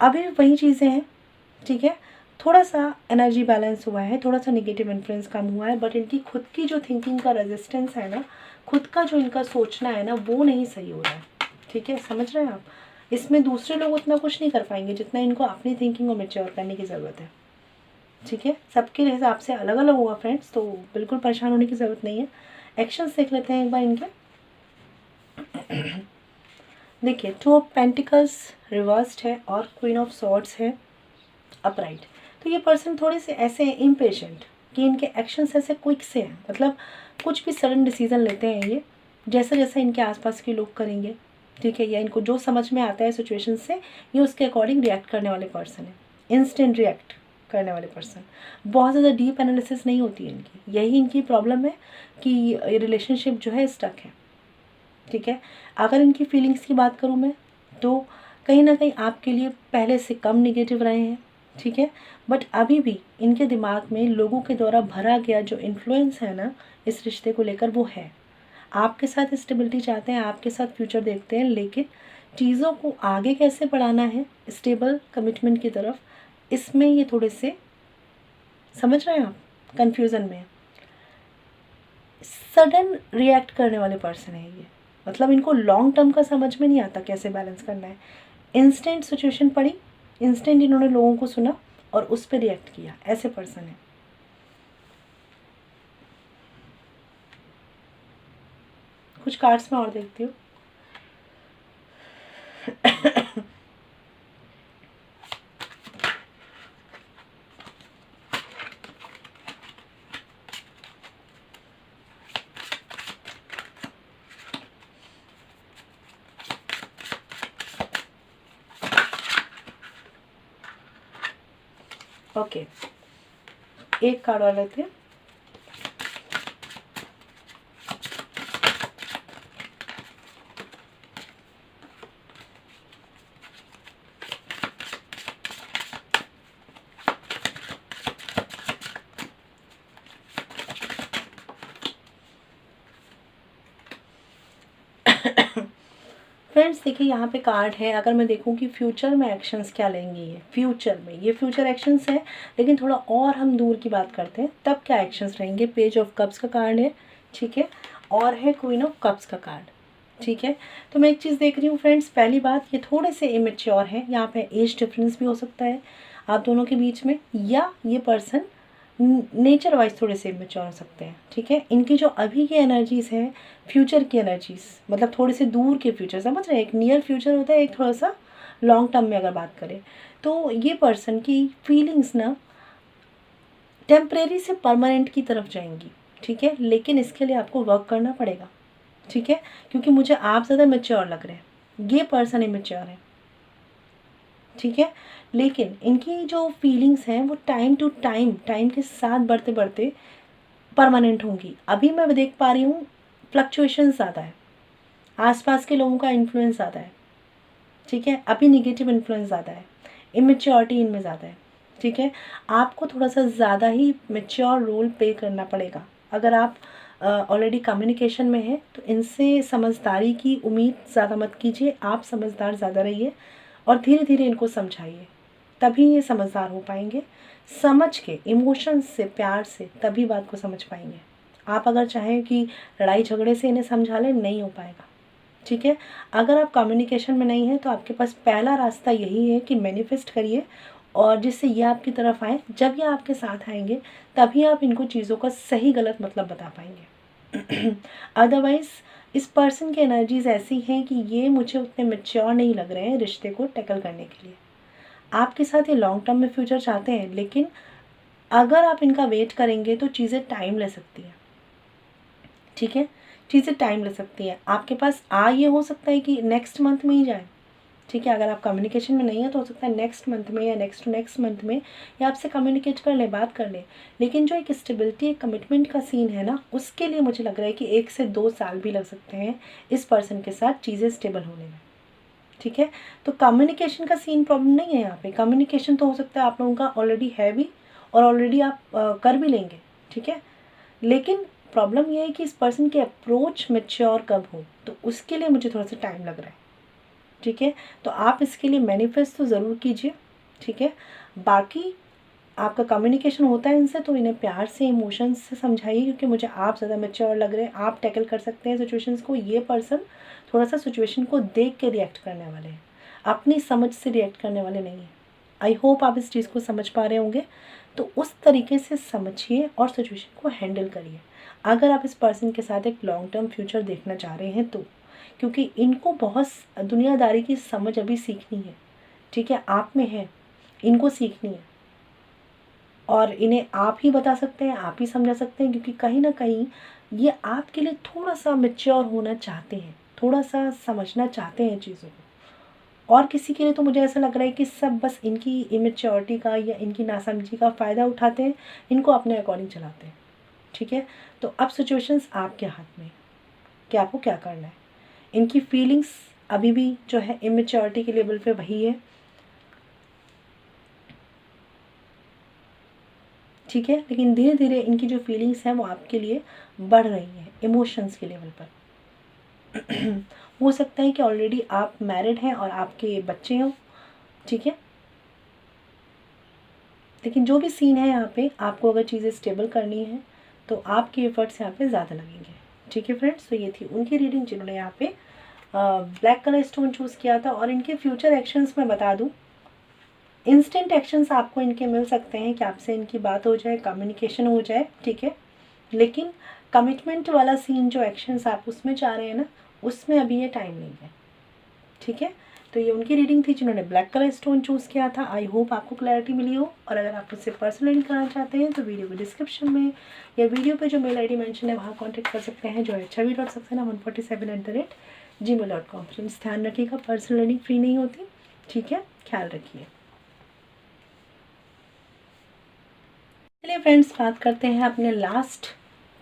अभी वही चीज़ें हैं, ठीक है। थोड़ा सा एनर्जी बैलेंस हुआ है, थोड़ा सा नेगेटिव इन्फ्लुएंस कम हुआ है, बट इनकी खुद की जो थिंकिंग का रेजिस्टेंस है ना, खुद का जो इनका सोचना है ना, वो नहीं सही हो रहा है, ठीक है। समझ रहे हैं आप? इसमें दूसरे लोग उतना कुछ नहीं कर पाएंगे जितना इनको अपनी थिंकिंग को मैच्योर करने की ज़रूरत है, ठीक है। सबके हिसाब से अलग अलग हुआ फ्रेंड्स, तो बिल्कुल परेशान होने की ज़रूरत नहीं है। एक्शंस देख लेते हैं एक बार इनके। देखिए 2 ऑफ पेंटिकल्स रिवर्स्ड है और क्वीन ऑफ सॉर्ड्स है अपराइट। तो ये पर्सन थोड़े से ऐसे हैं इम्पेशेंट, कि इनके एक्शंस ऐसे क्विक से हैं, मतलब कुछ भी सडन डिसीजन लेते हैं ये, जैसे जैसे इनके आसपास के लोग करेंगे, ठीक है, या इनको जो समझ में आता है सिचुएशन से, ये उसके अकॉर्डिंग रिएक्ट करने वाले पर्सन है, इंस्टेंट रिएक्ट करने वाले पर्सन। बहुत ज़्यादा डीप एनालिसिस नहीं होती है इनकी, यही इनकी प्रॉब्लम है कि रिलेशनशिप जो है स्टक है, ठीक है। अगर इनकी फीलिंग्स की बात करूँ मैं, तो कहीं ना कहीं आपके लिए पहले से कम निगेटिव रहे हैं, ठीक है। बट अभी भी इनके दिमाग में लोगों के द्वारा भरा गया जो इन्फ्लुएंस है ना इस रिश्ते को लेकर, वो है। आपके साथ स्टेबिलिटी चाहते हैं, आपके साथ फ्यूचर देखते हैं, लेकिन चीज़ों को आगे कैसे बढ़ाना है स्टेबल कमिटमेंट की तरफ, इसमें ये थोड़े से, समझ रहे हैं आप, कन्फ्यूज़न में। सडन रिएक्ट करने वाले पर्सन है ये, मतलब इनको लॉन्ग टर्म का समझ में नहीं आता कैसे बैलेंस करना है। इंस्टेंट सिचुएशन पड़ी, इंस्टेंट इन्होंने लोगों को सुना और उस पर रिएक्ट किया, ऐसे पर्सन है। कुछ कार्ड्स में और देखती हूँ। ओके, एक कार्ड और लेते हैं। फ्रेंड्स देखिए यहाँ पे कार्ड है, अगर मैं देखूँ कि फ्यूचर में एक्शंस क्या लेंगी ये, फ्यूचर में ये फ्यूचर एक्शंस है, लेकिन थोड़ा और हम दूर की बात करते हैं तब क्या एक्शंस रहेंगे। पेज ऑफ कप्स का कार्ड है, ठीक है, और है क्वीन ऑफ कप्स का कार्ड, ठीक है। तो मैं एक चीज़ देख रही हूँ फ्रेंड्स, पहली बात ये थोड़े से इमेच्योर है, यहाँ पे एज डिफरेंस भी हो सकता है आप दोनों के बीच में, या ये पर्सन नेचर वाइज थोड़े से इमेच्योर हो सकते हैं, ठीक है। इनकी जो अभी की एनर्जीज़ है, फ्यूचर की एनर्जीज़, मतलब थोड़े से दूर के फ्यूचर, समझ रहे हैं, एक नियर फ्यूचर होता है, एक थोड़ा सा लॉन्ग टर्म में अगर बात करें, तो ये पर्सन की फीलिंग्स ना टेम्परेरी से परमानेंट की तरफ जाएंगी, ठीक है। लेकिन इसके लिए आपको वर्क करना पड़ेगा, ठीक है, क्योंकि मुझे आप ज़्यादा मैच्योर लग रहे हैं, ये पर्सन इमेच्योर है। ठीक है, लेकिन इनकी जो फीलिंग्स हैं वो टाइम टू टाइम के साथ बढ़ते बढ़ते परमानेंट होंगी। अभी मैं देख पा रही हूँ फ्लक्चुएशन ज़्यादा है, आसपास के लोगों का इन्फ्लुएंस ज़्यादा है। ठीक है, अभी निगेटिव इन्फ्लुएंस ज़्यादा है, इमेच्योरिटी इनमें ज़्यादा है। ठीक है, आपको थोड़ा सा ज़्यादा ही मैच्योर रोल प्ले करना पड़ेगा। अगर आप ऑलरेडी कम्युनिकेशन में हैं तो इनसे समझदारी की उम्मीद ज़्यादा मत कीजिए, आप समझदार ज़्यादा रहिए और धीरे धीरे इनको समझाइए, तभी ये समझदार हो पाएंगे। समझ के, इमोशंस से, प्यार से तभी बात को समझ पाएंगे। आप अगर चाहें कि लड़ाई झगड़े से इन्हें समझा लें, नहीं हो पाएगा। ठीक है, अगर आप कम्युनिकेशन में नहीं हैं तो आपके पास पहला रास्ता यही है कि मैनिफेस्ट करिए और जिससे ये आपकी तरफ आए। जब ये आपके साथ आएंगे तभी आप इनको चीज़ों का सही गलत मतलब बता पाएंगे। अदरवाइज़ इस पर्सन की एनर्जीज ऐसी हैं कि ये मुझे उतने मैच्योर नहीं लग रहे हैं रिश्ते को टैकल करने के लिए। आपके साथ ये लॉन्ग टर्म में फ्यूचर चाहते हैं, लेकिन अगर आप इनका वेट करेंगे तो चीज़ें टाइम ले सकती हैं। ठीक है, चीज़ें टाइम ले सकती हैं। आपके पास ये हो सकता है कि नेक्स्ट मंथ में ही जाए। ठीक है, अगर आप कम्युनिकेशन में नहीं है तो हो सकता है नेक्स्ट मंथ में या नेक्स्ट टू नेक्स्ट मंथ में या आपसे कम्युनिकेट कर ले, बात कर ले। लेकिन जो एक स्टेबिलिटी, एक कमिटमेंट का सीन है ना, उसके लिए मुझे लग रहा है कि 1 से 2 साल भी लग सकते हैं इस पर्सन के साथ चीज़ें स्टेबल होने में। ठीक है, तो कम्युनिकेशन का सीन प्रॉब्लम नहीं है यहाँ पे। कम्युनिकेशन तो हो सकता है आप लोगों का ऑलरेडी है भी और ऑलरेडी आप कर भी लेंगे। ठीक है, लेकिन प्रॉब्लम ये है कि इस पर्सन की अप्रोच मैच्योर कब हो, तो उसके लिए मुझे थोड़ा सा टाइम लग रहा है। ठीक है, तो आप इसके लिए मैनिफेस्ट तो ज़रूर कीजिए। ठीक है, बाकी आपका कम्युनिकेशन होता है इनसे तो इन्हें प्यार से, इमोशंस से समझाइए, क्योंकि मुझे आप ज़्यादा मैच्योर लग रहे हैं, आप टैकल कर सकते हैं सिचुएशंस को। ये पर्सन थोड़ा सा सिचुएशन को देख के रिएक्ट करने वाले हैं, अपनी समझ से रिएक्ट करने वाले नहीं हैं। आई होप आप इस चीज़ को समझ पा रहे होंगे। तो उस तरीके से समझिए और सिचुएशन को हैंडल करिए अगर आप इस पर्सन के साथ एक लॉन्ग टर्म फ्यूचर देखना चाह रहे हैं तो, क्योंकि इनको बहुत दुनियादारी की समझ अभी सीखनी है। ठीक है, आप में है, इनको सीखनी है और इन्हें आप ही बता सकते हैं, आप ही समझा सकते हैं, क्योंकि कहीं ना कहीं ये आपके लिए थोड़ा सा मैच्योर होना चाहते हैं, थोड़ा सा समझना चाहते हैं चीज़ों को। और किसी के लिए तो मुझे ऐसा लग रहा है कि सब बस इनकी इमेच्योरिटी का या इनकी नासमझी का फ़ायदा उठाते हैं, इनको अपने अकॉर्डिंग चलाते हैं। ठीक है, तो अब सिचुएशंस आपके हाथ में है कि आपको क्या करना है। इनकी फीलिंग्स अभी भी जो है इमेच्योरिटी के लेवल पे वही है। ठीक है, लेकिन धीरे धीरे इनकी जो फीलिंग्स हैं वो आपके लिए बढ़ रही हैं इमोशंस के लेवल पर। हो सकता है कि ऑलरेडी आप मैरिड हैं और आपके बच्चे हों। ठीक है, लेकिन जो भी सीन है यहाँ पे, आपको अगर चीज़ें स्टेबल करनी है तो आपके एफर्ट्स यहाँ पे ज़्यादा लगेंगे। ठीक है फ्रेंड्स, तो ये थी उनकी रीडिंग जिन्होंने यहाँ पे ब्लैक कलर स्टोन चूज़ किया था। और इनके फ्यूचर एक्शंस मैं बता दूँ, इंस्टेंट एक्शंस आपको इनके मिल सकते हैं कि आपसे इनकी बात हो जाए, कम्युनिकेशन हो जाए। ठीक है, लेकिन कमिटमेंट वाला सीन जो एक्शंस आप उसमें चाह रहे हैं ना, उसमें अभी ये टाइम नहीं है। ठीक है, तो ये उनकी रीडिंग थी जिन्होंने ब्लैक कलर स्टोन चूज़ किया था। आई होप आपको क्लैरिटी मिली हो। और अगर आप मुझसे पर्सनल रीडिंग कराना चाहते हैं तो वीडियो के डिस्क्रिप्शन में या वीडियो पे जो मेल ID मेंशन है वहाँ कॉन्टैक्ट कर सकते हैं, जो है chavi.saxena147@gmail.com। फ्रेंड्स ध्यान रखिएगा, पर्सनल रीडिंग फ्री नहीं होती। ठीक है, ख्याल रखिए। चलिए फ्रेंड्स, बात करते हैं अपने लास्ट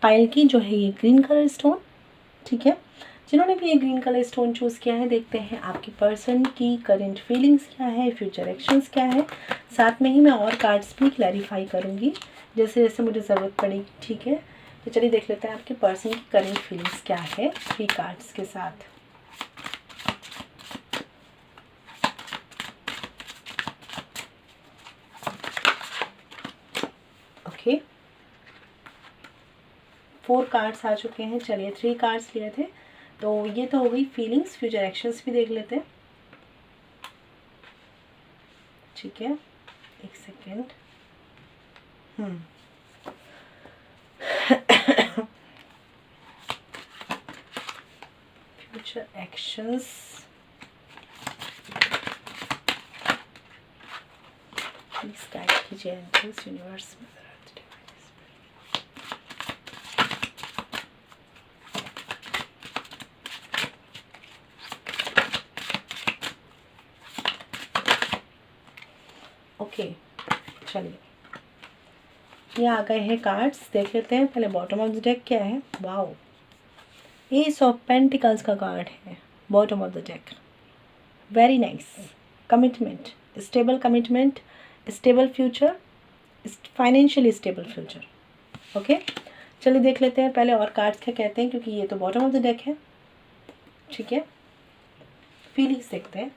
पाइल की, जो है ये ग्रीन कलर स्टोन। ठीक है, जिन्होंने भी ये ग्रीन कलर स्टोन चूज़ किया है, देखते हैं आपकी पर्सन की करंट फीलिंग्स क्या है, फ्यूचर एक्शंस क्या है। साथ में ही मैं और कार्ड्स भी क्लैरिफाई करूँगी जैसे जैसे मुझे ज़रूरत पड़ेगी। ठीक है, तो चलिए देख लेते हैं आपके पर्सन की करंट फीलिंग्स क्या है 3 कार्ड्स के साथ। ओके, 4 कार्ड्स आ चुके हैं। चलिए 3 कार्ड्स लिए थे, तो ये तो हो गई फीलिंग्स। फ्यूचर एक्शंस भी देख लेते हैं। ठीक है, एक second. Future actions, please guide कीजिए एंजल्स, यूनिवर्स में। ओके, चलिए ये आ गए हैं कार्ड्स, देख लेते हैं पहले बॉटम ऑफ द डेक क्या है। वाओ, एस ऑफ पेंटिकल्स का कार्ड है bottom of the deck. Very nice, commitment, stable commitment, stable future, financially stable future. Okay, चलिए देख लेते हैं पहले और कार्ड्स क्या कहते हैं, क्योंकि ये तो बॉटम ऑफ द डेक है। ठीक है, फीलिंग्स देखते हैं।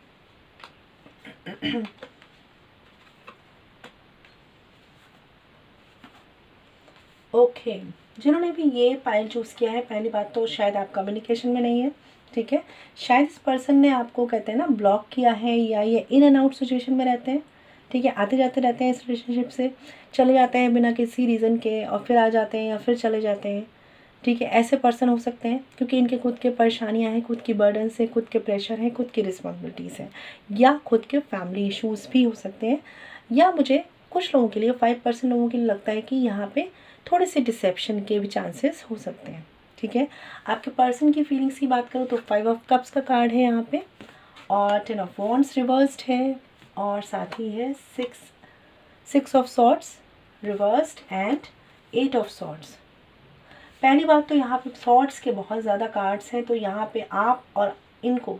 ओके, जिन्होंने भी ये पाइल चूज़ किया है, पहली बात तो शायद आप कम्युनिकेशन में नहीं है। ठीक है, शायद इस पर्सन ने आपको कहते हैं ना ब्लॉक किया है, या ये इन एंड आउट सिचुएशन में रहते हैं। ठीक है, आते जाते रहते हैं इस रिलेशनशिप से, चले जाते हैं बिना किसी रीज़न के, और फिर आ जाते हैं या फिर चले जाते हैं। ठीक है, ऐसे पर्सन हो सकते हैं क्योंकि इनके खुद के परेशानियां हैं, खुद की बर्डन से, खुद के प्रेशर हैं, खुद की रिस्पॉन्सिबिलिटीज़ हैं, या खुद के फैमिली इश्यूज़ भी हो सकते हैं। या मुझे कुछ लोगों के लिए 5% लोगों के लिए लगता है कि यहाँ पे थोड़े से डिसेप्शन के भी चांसेस हो सकते हैं। ठीक है, आपके पर्सन की फीलिंग्स की बात करूँ तो 5 ऑफ कप्स का कार्ड है यहाँ पे, और 10 ऑफ वॉन्ड्स रिवर्स्ड है, और साथ ही है 6 of swords reversed and 8 of swords. पहली बात तो यहाँ पे सॉर्ड्स के बहुत ज़्यादा कार्ड्स हैं, तो यहाँ पे आप और इनको,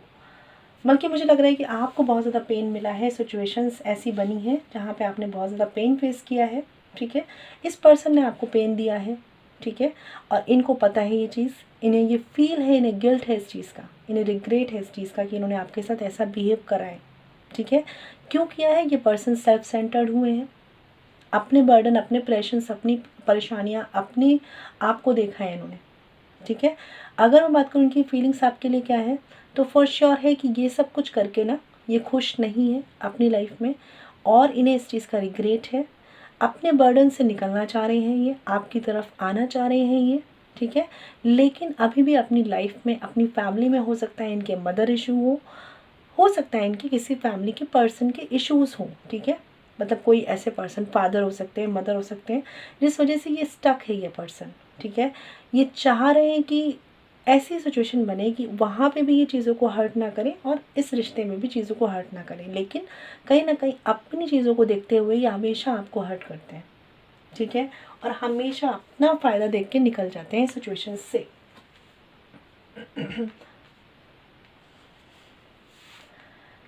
बल्कि मुझे लग रहा है कि आपको बहुत ज़्यादा पेन मिला है, सिचुएशंस ऐसी बनी है जहाँ पे आपने बहुत ज़्यादा पेन फेस किया है। ठीक है, इस पर्सन ने आपको पेन दिया है। ठीक है, और इनको पता है ये चीज़, इन्हें ये फील है, इन्हें गिल्ट है इस चीज़ का, इन्हें रिग्रेट है इस चीज़ का कि इन्होंने आपके साथ ऐसा बिहेव करा है। ठीक है, क्यों किया है? ये पर्सन सेल्फ सेंटर्ड हुए हैं, अपने बर्डन, अपने प्रेशंस, अपनी परेशानियाँ, अपनी आपको देखा है इन्होंने। ठीक है, अगर मैं बात करूँ इनकी फीलिंग्स आपके लिए क्या है, तो फॉर श्योर है कि ये सब कुछ करके ना ये खुश नहीं है अपनी लाइफ में, और इन्हें इस चीज़ का रिग्रेट है। अपने बर्डन से निकलना चाह रहे हैं, ये आपकी तरफ आना चाह रहे हैं ये। ठीक है, लेकिन अभी भी अपनी लाइफ में, अपनी फैमिली में, हो सकता है इनके मदर इशू हो सकता है इनकी किसी फैमिली के पर्सन के इश्यूज़ हों। ठीक है, मतलब कोई ऐसे पर्सन, फादर हो सकते हैं, मदर हो सकते हैं, जिस वजह से ये स्टक है ये पर्सन। ठीक है, ये चाह रहे हैं कि ऐसी सिचुएशन बने कि वहाँ पे भी ये चीज़ों को हर्ट ना करें और इस रिश्ते में भी चीज़ों को हर्ट ना करें, लेकिन कहीं ना कहीं अपनी चीज़ों को देखते हुए ये हमेशा आपको हर्ट करते हैं। ठीक है, और हमेशा अपना फ़ायदा देख के निकल जाते हैं सिचुएशन से।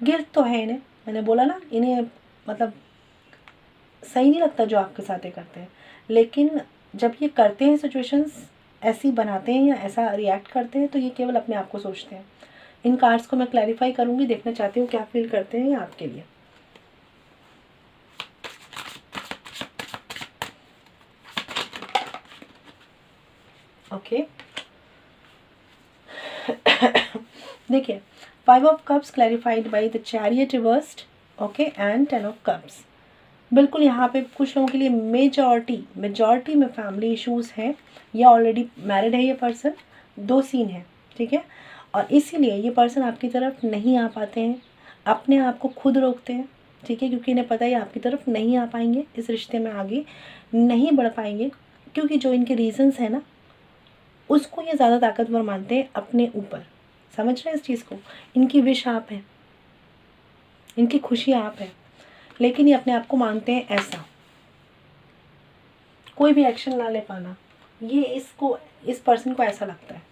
गिल्ट तो है इन्हें, मैंने बोला ना, इन्हें मतलब सही नहीं लगता जो आपके साथ ये करते हैं, लेकिन जब ये करते हैं, सिचुएशंस ऐसी बनाते हैं या ऐसा रिएक्ट करते हैं, तो ये केवल अपने आप को सोचते हैं। इन कार्ड्स को मैं क्लैरिफाई करूँगी, देखना चाहती हूँ क्या फील करते हैं ये आपके लिए। ओके, देखिए 5 of cups clarified by the chariot reversed. Okay, and 10 of cups. बिल्कुल यहाँ पे कुछ लोगों के लिए मेजॉरिटी में फैमिली इश्यूज़ हैं, या ऑलरेडी मैरिड है ये पर्सन, 2 सीन है। ठीक है, और इसीलिए ये पर्सन आपकी तरफ नहीं आ पाते हैं, अपने आप को खुद रोकते हैं। ठीक है, क्योंकि इन्हें पता है आपकी तरफ नहीं आ पाएंगे, इस रिश्ते में आगे नहीं बढ़ पाएंगे, क्योंकि जो इनके रीजंस हैं ना, उसको ये ज़्यादा ताकतवर मानते हैं अपने ऊपर। समझ रहे हैं इस चीज़ को? इनकी विश आप है, इनकी खुशी आप है, लेकिन ये अपने आप को मानते हैं ऐसा, कोई भी एक्शन ना ले पाना, ये इस पर्सन को ऐसा लगता है।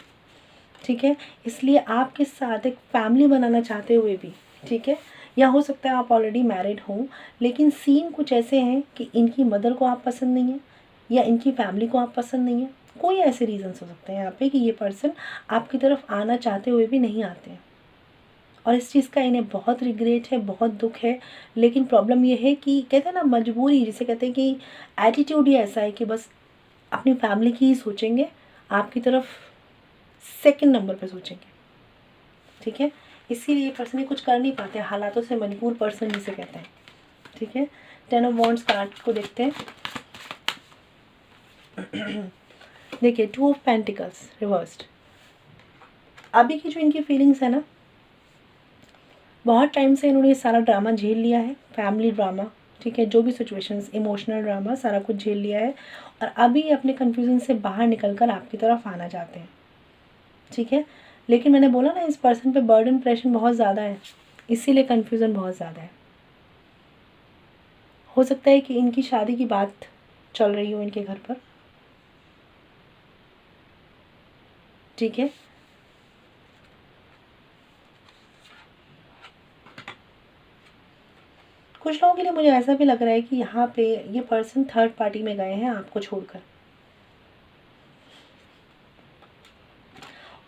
ठीक है, इसलिए आपके साथ एक फैमिली बनाना चाहते हुए भी, ठीक है, या हो सकता है आप ऑलरेडी मैरिड हों, लेकिन सीन कुछ ऐसे हैं कि इनकी मदर को आप पसंद नहीं है, या इनकी फैमिली को आप पसंद नहीं है। कोई ऐसे रीज़न्स हो सकते हैं यहाँ पे कि ये पर्सन आपकी तरफ आना चाहते हुए भी नहीं आते हैं, और इस चीज़ का इन्हें बहुत रिग्रेट है, बहुत दुख है। लेकिन प्रॉब्लम ये है कि कहते हैं ना मजबूरी, जिसे कहते हैं कि एटीट्यूड ही ऐसा है कि बस अपनी फैमिली की ही सोचेंगे, आपकी तरफ सेकंड नंबर पे सोचेंगे। ठीक है, इसीलिए ये पर्सन कुछ कर नहीं पाते, हालातों से मजबूर पर्सन जिसे कहते हैं। ठीक है, 10 ऑफ वॉन्ड्स कार्ड को देखते हैं। देखिए 2 ऑफ पेंटिकल्स रिवर्स्ड। अभी की जो इनकी फीलिंग्स है ना, बहुत टाइम से इन्होंने ये सारा ड्रामा झेल लिया है, फैमिली ड्रामा। ठीक है, जो भी सिचुएशंस, इमोशनल ड्रामा, सारा कुछ झेल लिया है, और अभी अपने कन्फ्यूज़न से बाहर निकलकर आपकी तरफ आना चाहते हैं। ठीक है, लेकिन मैंने बोला ना, इस पर्सन पे बर्डन, प्रेशर बहुत ज़्यादा है, इसीलिए कन्फ्यूज़न बहुत ज़्यादा है। हो सकता है कि इनकी शादी की बात चल रही हो इनके घर पर, ठीक है। कुछ लोगों के लिए मुझे ऐसा भी लग रहा है कि यहाँ पे ये पर्सन थर्ड पार्टी में गए हैं आपको छोड़कर,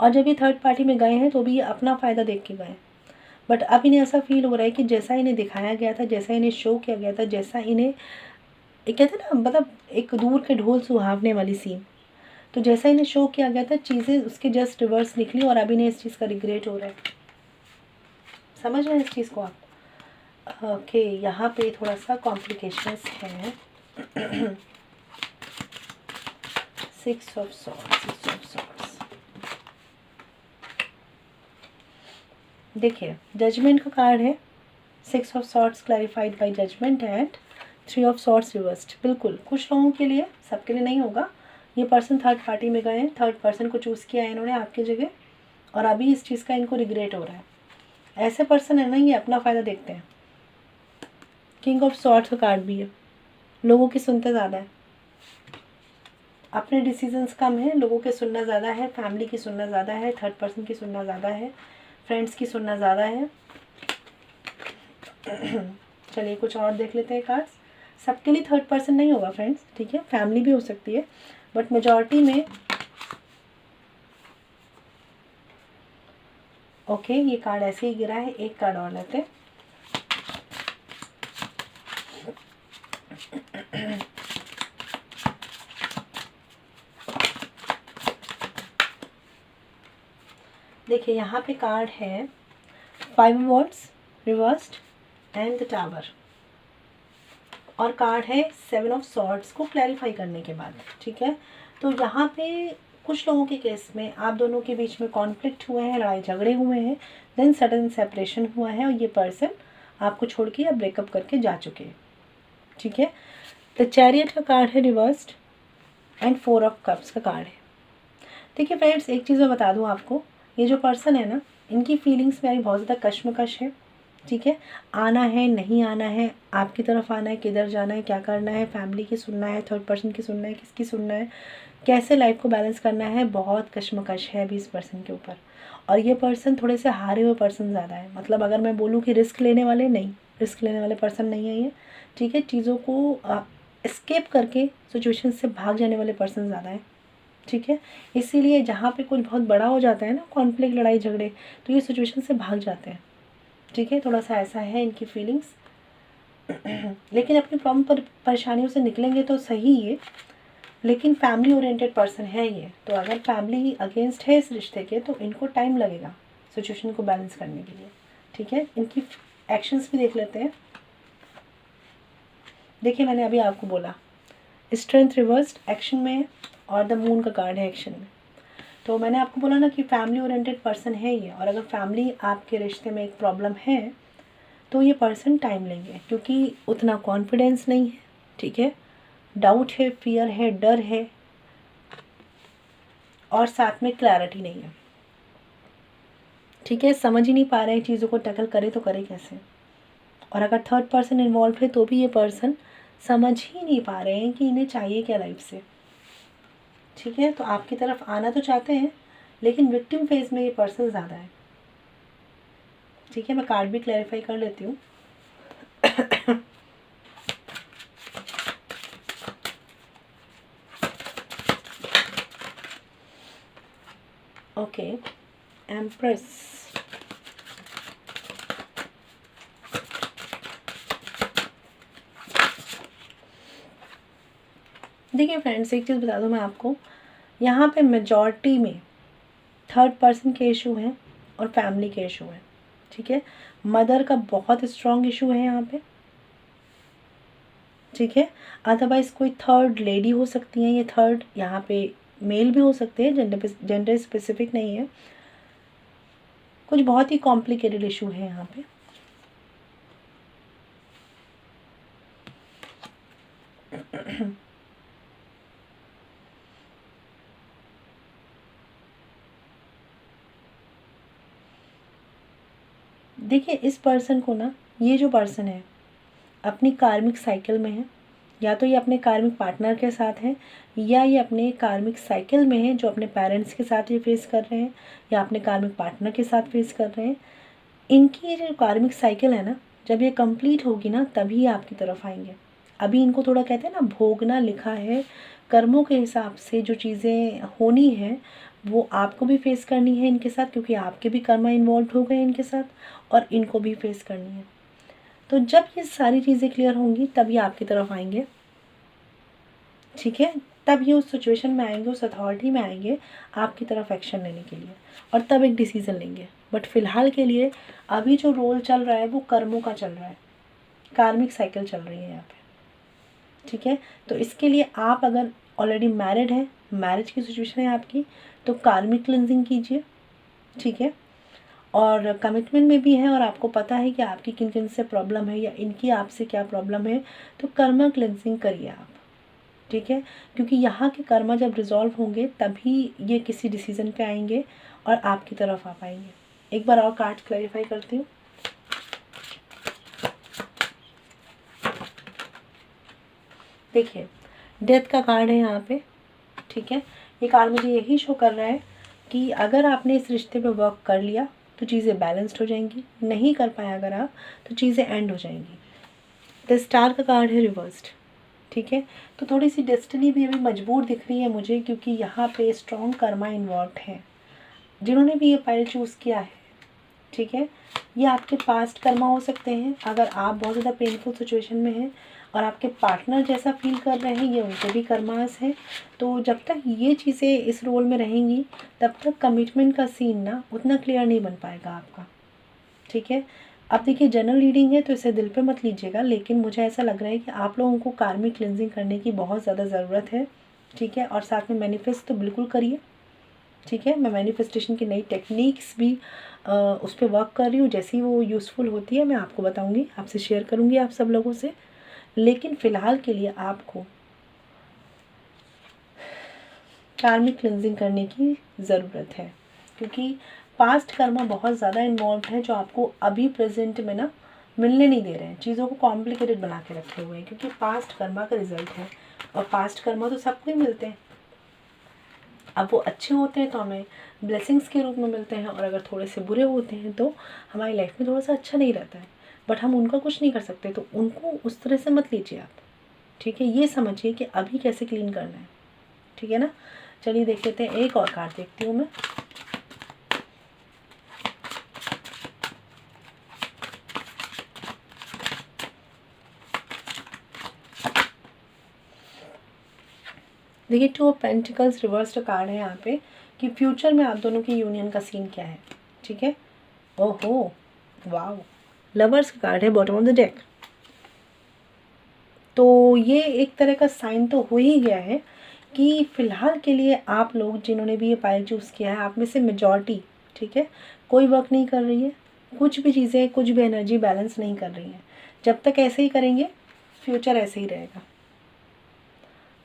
और जब ये थर्ड पार्टी में गए हैं तो भी ये अपना फ़ायदा देख के गए। बट अब इन्हें ऐसा फील हो रहा है कि जैसा इन्हें दिखाया गया था, जैसा इन्हें शो किया गया था, जैसा इन्हें एक कहते हैं ना, मतलब एक दूर के ढोल सुहावने वाली सीन, तो जैसा इन्हें शो किया गया था चीज़ें उसके जस्ट रिवर्स निकली और अब इन्हें इस चीज़ का रिग्रेट हो रहा है। समझ रहे हैं इस चीज़ को आप? ओके, यहाँ पे थोड़ा सा कॉम्प्लिकेशंस हैं। 6 ऑफ सॉर्ड्स। देखिए, जजमेंट का कार्ड है, 6 of swords clarified by judgement and 3 of swords reversed. बिल्कुल, कुछ लोगों के लिए, सबके लिए नहीं होगा। ये पर्सन थर्ड पार्टी में गए हैं, थर्ड पर्सन को चूज़ किया है इन्होंने आपकी जगह, और अभी इस चीज़ का इनको रिग्रेट हो रहा है। ऐसे पर्सन है ना, ये अपना फ़ायदा देखते हैं। किंग ऑफ सॉर्ड्स का कार्ड भी है, लोगों की सुनते ज़्यादा है, अपने डिसीजंस कम है, लोगों के सुनना ज़्यादा है, फैमिली की सुनना ज़्यादा है, थर्ड पर्सन की सुनना ज़्यादा है, फ्रेंड्स की सुनना ज़्यादा है। चलिए कुछ और देख लेते हैं कार्ड्स। सबके लिए थर्ड पर्सन नहीं होगा फ्रेंड्स, ठीक है, फैमिली भी हो सकती है, बट मेजॉरिटी में ओके, ये कार्ड ऐसे ही गिरा है। एक कार्ड और लेते हैं। देखिए, यहाँ पे कार्ड है 5 of wands reversed and the tower, और कार्ड है 7 ऑफ सॉर्ड्स को क्लैरिफाई करने के बाद, ठीक है। तो यहाँ पे कुछ लोगों के केस में आप दोनों के बीच में कॉन्फ्लिक्ट हुए हैं, लड़ाई झगड़े हुए हैं, देन सडन सेपरेशन हुआ है और ये पर्सन आपको छोड़ के या ब्रेकअप करके जा चुके हैं, ठीक है। द चैरियट का कार्ड है रिवर्स्ड एंड 4 ऑफ कप्स का कार्ड है। देखिए फ्रेंड्स, एक चीज़ मैं बता दूँ आपको, ये जो पर्सन है ना, इनकी फीलिंग्स में अभी बहुत ज़्यादा कश्मकश है, ठीक है। आना है, नहीं आना है, आपकी तरफ आना है, किधर जाना है, क्या करना है, फैमिली की सुनना है, थर्ड पर्सन की सुनना है, किसकी सुनना है, कैसे लाइफ को बैलेंस करना है, बहुत कश्मकश है अभी इस पर्सन के ऊपर। और ये पर्सन थोड़े से हारे हुए पर्सन ज़्यादा है, मतलब अगर मैं बोलूँ कि रिस्क लेने वाले, नहीं, रिस्क लेने वाले पर्सन नहीं है ये, ठीक है। चीज़ों को एस्केप करके सिचुएशन से भाग जाने वाले पर्सन ज़्यादा है, ठीक है। इसीलिए जहाँ पे कुछ बहुत बड़ा हो जाता है ना, कॉन्फ्लिक्ट, लड़ाई झगड़े, तो ये सिचुएशन से भाग जाते हैं, ठीक है। थोड़ा सा ऐसा है इनकी फीलिंग्स। लेकिन अपनी प्रॉब्लम परेशानियों से निकलेंगे तो सही ये, लेकिन फैमिली ओरिएंटेड पर्सन है ये, तो अगर फैमिली अगेंस्ट है इस रिश्ते के तो इनको टाइम लगेगा सिचुएशन को बैलेंस करने के लिए, ठीक है। इनकी एक्शंस भी देख लेते हैं। देखिए, मैंने अभी आपको बोला स्ट्रेंथ रिवर्स्ड एक्शन में और द मून का कार्ड है एक्शन में, तो मैंने आपको बोला ना कि फैमिली ओरिएंटेड पर्सन है ये, और अगर फैमिली आपके रिश्ते में एक प्रॉब्लम है तो ये पर्सन टाइम लेंगे, क्योंकि उतना कॉन्फिडेंस नहीं है, ठीक है, डाउट है, फियर है, डर है, और साथ में क्लैरिटी नहीं है, ठीक है। समझ ही नहीं पा रहे हैं चीज़ों को, टैकल करे तो करे कैसे। और अगर थर्ड पर्सन इन्वॉल्व है तो भी ये पर्सन समझ ही नहीं पा रहे हैं कि इन्हें चाहिए क्या लाइफ से, ठीक है। तो आपकी तरफ आना तो चाहते हैं, लेकिन विक्टिम फेज में ये पर्सन ज़्यादा है, ठीक है। मैं कार्ड भी क्लैरिफाई कर लेती हूँ। ओके, एम्प्रेस, देखिए फ्रेंड्स, एक चीज़ बता दूँ मैं आपको, यहाँ पे मेजॉरिटी में थर्ड पर्सन के इशू हैं और फैमिली के इशू हैं, ठीक है। मदर का बहुत स्ट्रॉन्ग इशू है यहाँ पे, ठीक है। अदरवाइज़ कोई थर्ड लेडी हो सकती है, ये थर्ड यहाँ पे मेल भी हो सकते हैं, जेंडर स्पेसिफिक नहीं है। कुछ बहुत ही कॉम्प्लिकेटेड इशू है यहाँ पे। देखिए, इस पर्सन को ना, ये जो पर्सन है अपनी कार्मिक साइकिल में है, या तो ये अपने कार्मिक पार्टनर के साथ है, या ये अपने कार्मिक साइकिल में है जो अपने पेरेंट्स के साथ ये फेस कर रहे हैं, या अपने कार्मिक पार्टनर के साथ फेस कर रहे हैं। इनकी ये जो कार्मिक साइकिल है ना, जब ये कंप्लीट होगी ना तभी ये आपकी तरफ आएंगे। अभी इनको थोड़ा कहते हैं ना भोगना लिखा है, कर्मों के हिसाब से जो चीज़ें होनी है वो आपको भी फेस करनी है इनके साथ, क्योंकि आपके भी कर्मा इन्वॉल्व हो गए इनके साथ और इनको भी फेस करनी है। तो जब ये सारी चीज़ें क्लियर होंगी तब ये आपकी तरफ आएंगे, ठीक है। तब ये उस सिचुएशन में आएंगे, उस अथॉरिटी में आएंगे आपकी तरफ एक्शन लेने के लिए, और तब एक डिसीज़न लेंगे। बट फिलहाल के लिए अभी जो रोल चल रहा है वो कर्मों का चल रहा है, कार्मिक साइकिल चल रही है यहाँ पे, ठीक है। तो इसके लिए आप अगर ऑलरेडी मैरिड हैं, मैरिज की सिचुएशन है आपकी, तो कार्मिक क्लिनजिंग कीजिए, ठीक है। और कमिटमेंट में भी है और आपको पता है कि आपकी किन किन से प्रॉब्लम है या इनकी आपसे क्या प्रॉब्लम है, तो कर्मा क्लिनजिंग करिए आप, ठीक है। क्योंकि यहाँ के कर्मा जब रिजॉल्व होंगे तभी ये किसी डिसीज़न पे आएंगे और आपकी तरफ आ पाएंगे। एक बार और कार्ड क्लैरिफाई करती हूँ। देखिए, डेथ का कार्ड है यहाँ पे, ठीक है। ये कार्ड मुझे यही शो कर रहा है कि अगर आपने इस रिश्ते पे वर्क कर लिया तो चीज़ें बैलेंस्ड हो जाएंगी, नहीं कर पाए अगर आप तो चीज़ें एंड हो जाएंगी। द स्टार का कार्ड है रिवर्स्ड, ठीक है। तो थोड़ी सी डेस्टिनी भी अभी मजबूर दिख रही है मुझे, क्योंकि यहाँ पे स्ट्रॉन्ग कर्मा इन्वॉल्व है। जिन्होंने भी ये पाइल चूज़ किया है, ठीक है, ये आपके पास्ट कर्मा हो सकते हैं। अगर आप बहुत ज़्यादा पेनफुल सिचुएशन में हैं और आपके पार्टनर जैसा फील कर रहे हैं, ये उनके भी कर्मास हैं। तो जब तक ये चीज़ें इस रोल में रहेंगी तब तक कमिटमेंट का सीन ना उतना क्लियर नहीं बन पाएगा आपका, ठीक है। अब देखिए, जनरल रीडिंग है तो इसे दिल पे मत लीजिएगा, लेकिन मुझे ऐसा लग रहा है कि आप लोगों को कार्मिक क्लिनजिंग करने की बहुत ज़्यादा ज़रूरत है, ठीक है। और साथ में मैनिफेस्ट तो बिल्कुल करिए, ठीक है। मैं मैनिफेस्टेशन की नई टेक्निक्स भी उस पर वर्क कर रही हूँ। जैसी वो यूज़फुल होती है मैं आपको बताऊँगी, आपसे शेयर करूँगी आप सब लोगों से। लेकिन फ़िलहाल के लिए आपको कार्मिक क्लिनजिंग करने की ज़रूरत है, क्योंकि पास्ट कर्मा बहुत ज़्यादा इन्वॉल्व है जो आपको अभी प्रेजेंट में ना मिलने नहीं दे रहे हैं, चीज़ों को कॉम्प्लिकेटेड बना के रखे हुए हैं, क्योंकि पास्ट कर्मा का रिजल्ट है। और पास्ट कर्मा तो सबको ही मिलते हैं। अब वो अच्छे होते हैं तो हमें ब्लेसिंग्स के रूप में मिलते हैं, और अगर थोड़े से बुरे होते हैं तो हमारी लाइफ में थोड़ा सा अच्छा नहीं रहता है, बट हम उनका कुछ नहीं कर सकते। तो उनको उस तरह से मत लीजिए आप, ठीक है। ये समझिए कि अभी कैसे क्लीन करना है, ठीक है ना। चलिए देख लेते हैं, एक और कार्ड देखती हूँ मैं। देखिए, 2 ऑफ पेंटिकल्स रिवर्स्ड कार्ड है यहाँ पे कि फ्यूचर में आप दोनों की यूनियन का सीन क्या है, ठीक है। ओहो वाओ, लवर्स का कार्ड है बॉटम ऑफ द डेक। तो ये एक तरह का साइन तो हो ही गया है कि फ़िलहाल के लिए आप लोग जिन्होंने भी ये पाइल चूज़ किया है, आप में से मेजॉरिटी, ठीक है, कोई वर्क नहीं कर रही है, कुछ भी चीज़ें, कुछ भी एनर्जी बैलेंस नहीं कर रही हैं। जब तक ऐसे ही करेंगे फ्यूचर ऐसे ही रहेगा।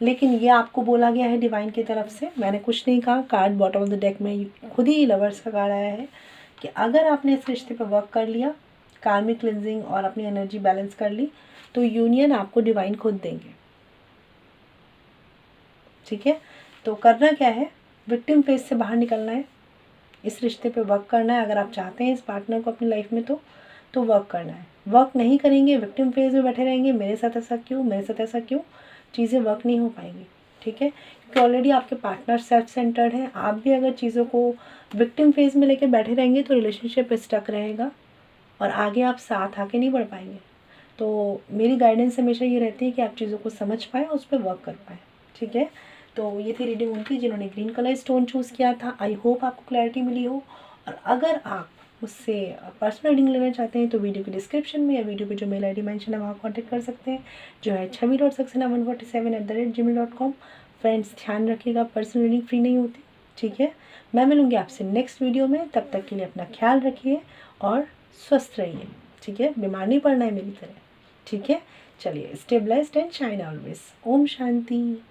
लेकिन ये आपको बोला गया है डिवाइन की तरफ से, मैंने कुछ नहीं कहा। Card bottom of the deck में खुद ही लवर्स का कार्ड आया है कि अगर आपने इस रिश्ते पर वर्क कर लिया, कार्मिक क्लिनजिंग और अपनी एनर्जी बैलेंस कर ली, तो यूनियन आपको डिवाइन खुद देंगे, ठीक है। तो करना क्या है, विक्टिम फेज से बाहर निकलना है, इस रिश्ते पे वर्क करना है। अगर आप चाहते हैं इस पार्टनर को अपनी लाइफ में तो वर्क करना है। वर्क नहीं करेंगे, विक्टिम फेज में बैठे रहेंगे, मेरे साथ ऐसा क्यों, मेरे साथ ऐसा क्यों, चीज़ें वर्क नहीं हो पाएंगी, ठीक है। क्योंकि ऑलरेडी आपके पार्टनर सेल्फ सेंटर्ड हैं। आप भी अगर चीज़ों को विक्टिम फेज में लेकर बैठे रहेंगे तो रिलेशनशिप स्टक रहेगा और आगे आप साथ आके नहीं बढ़ पाएंगे। तो मेरी गाइडेंस हमेशा ये रहती है कि आप चीज़ों को समझ पाएँ, उस पर वर्क कर पाएँ, ठीक है। तो ये थी रीडिंग उनकी जिन्होंने ग्रीन कलर स्टोन चूज़ किया था। आई होप आपको क्लैरिटी मिली हो। और अगर आप मुझसे पर्सनल रीडिंग लेना चाहते हैं तो वीडियो के डिस्क्रिप्शन में या वीडियो पे जो मेल ID मेंशन है वहाँ कॉन्टैक्ट कर सकते हैं, जो है chhavi.saxena147@gmail.com। फ्रेंड्स, ध्यान रखिएगा, पर्सनल रीडिंग फ्री नहीं होती, ठीक है। मैं मिलूँगी आपसे नेक्स्ट वीडियो में, तब तक के लिए अपना ख्याल रखिए और स्वस्थ रहिए, ठीक है। बीमार नहीं पड़ना है मेरी तरह, ठीक है। चलिए, stay blessed and shine always. ओम शांति।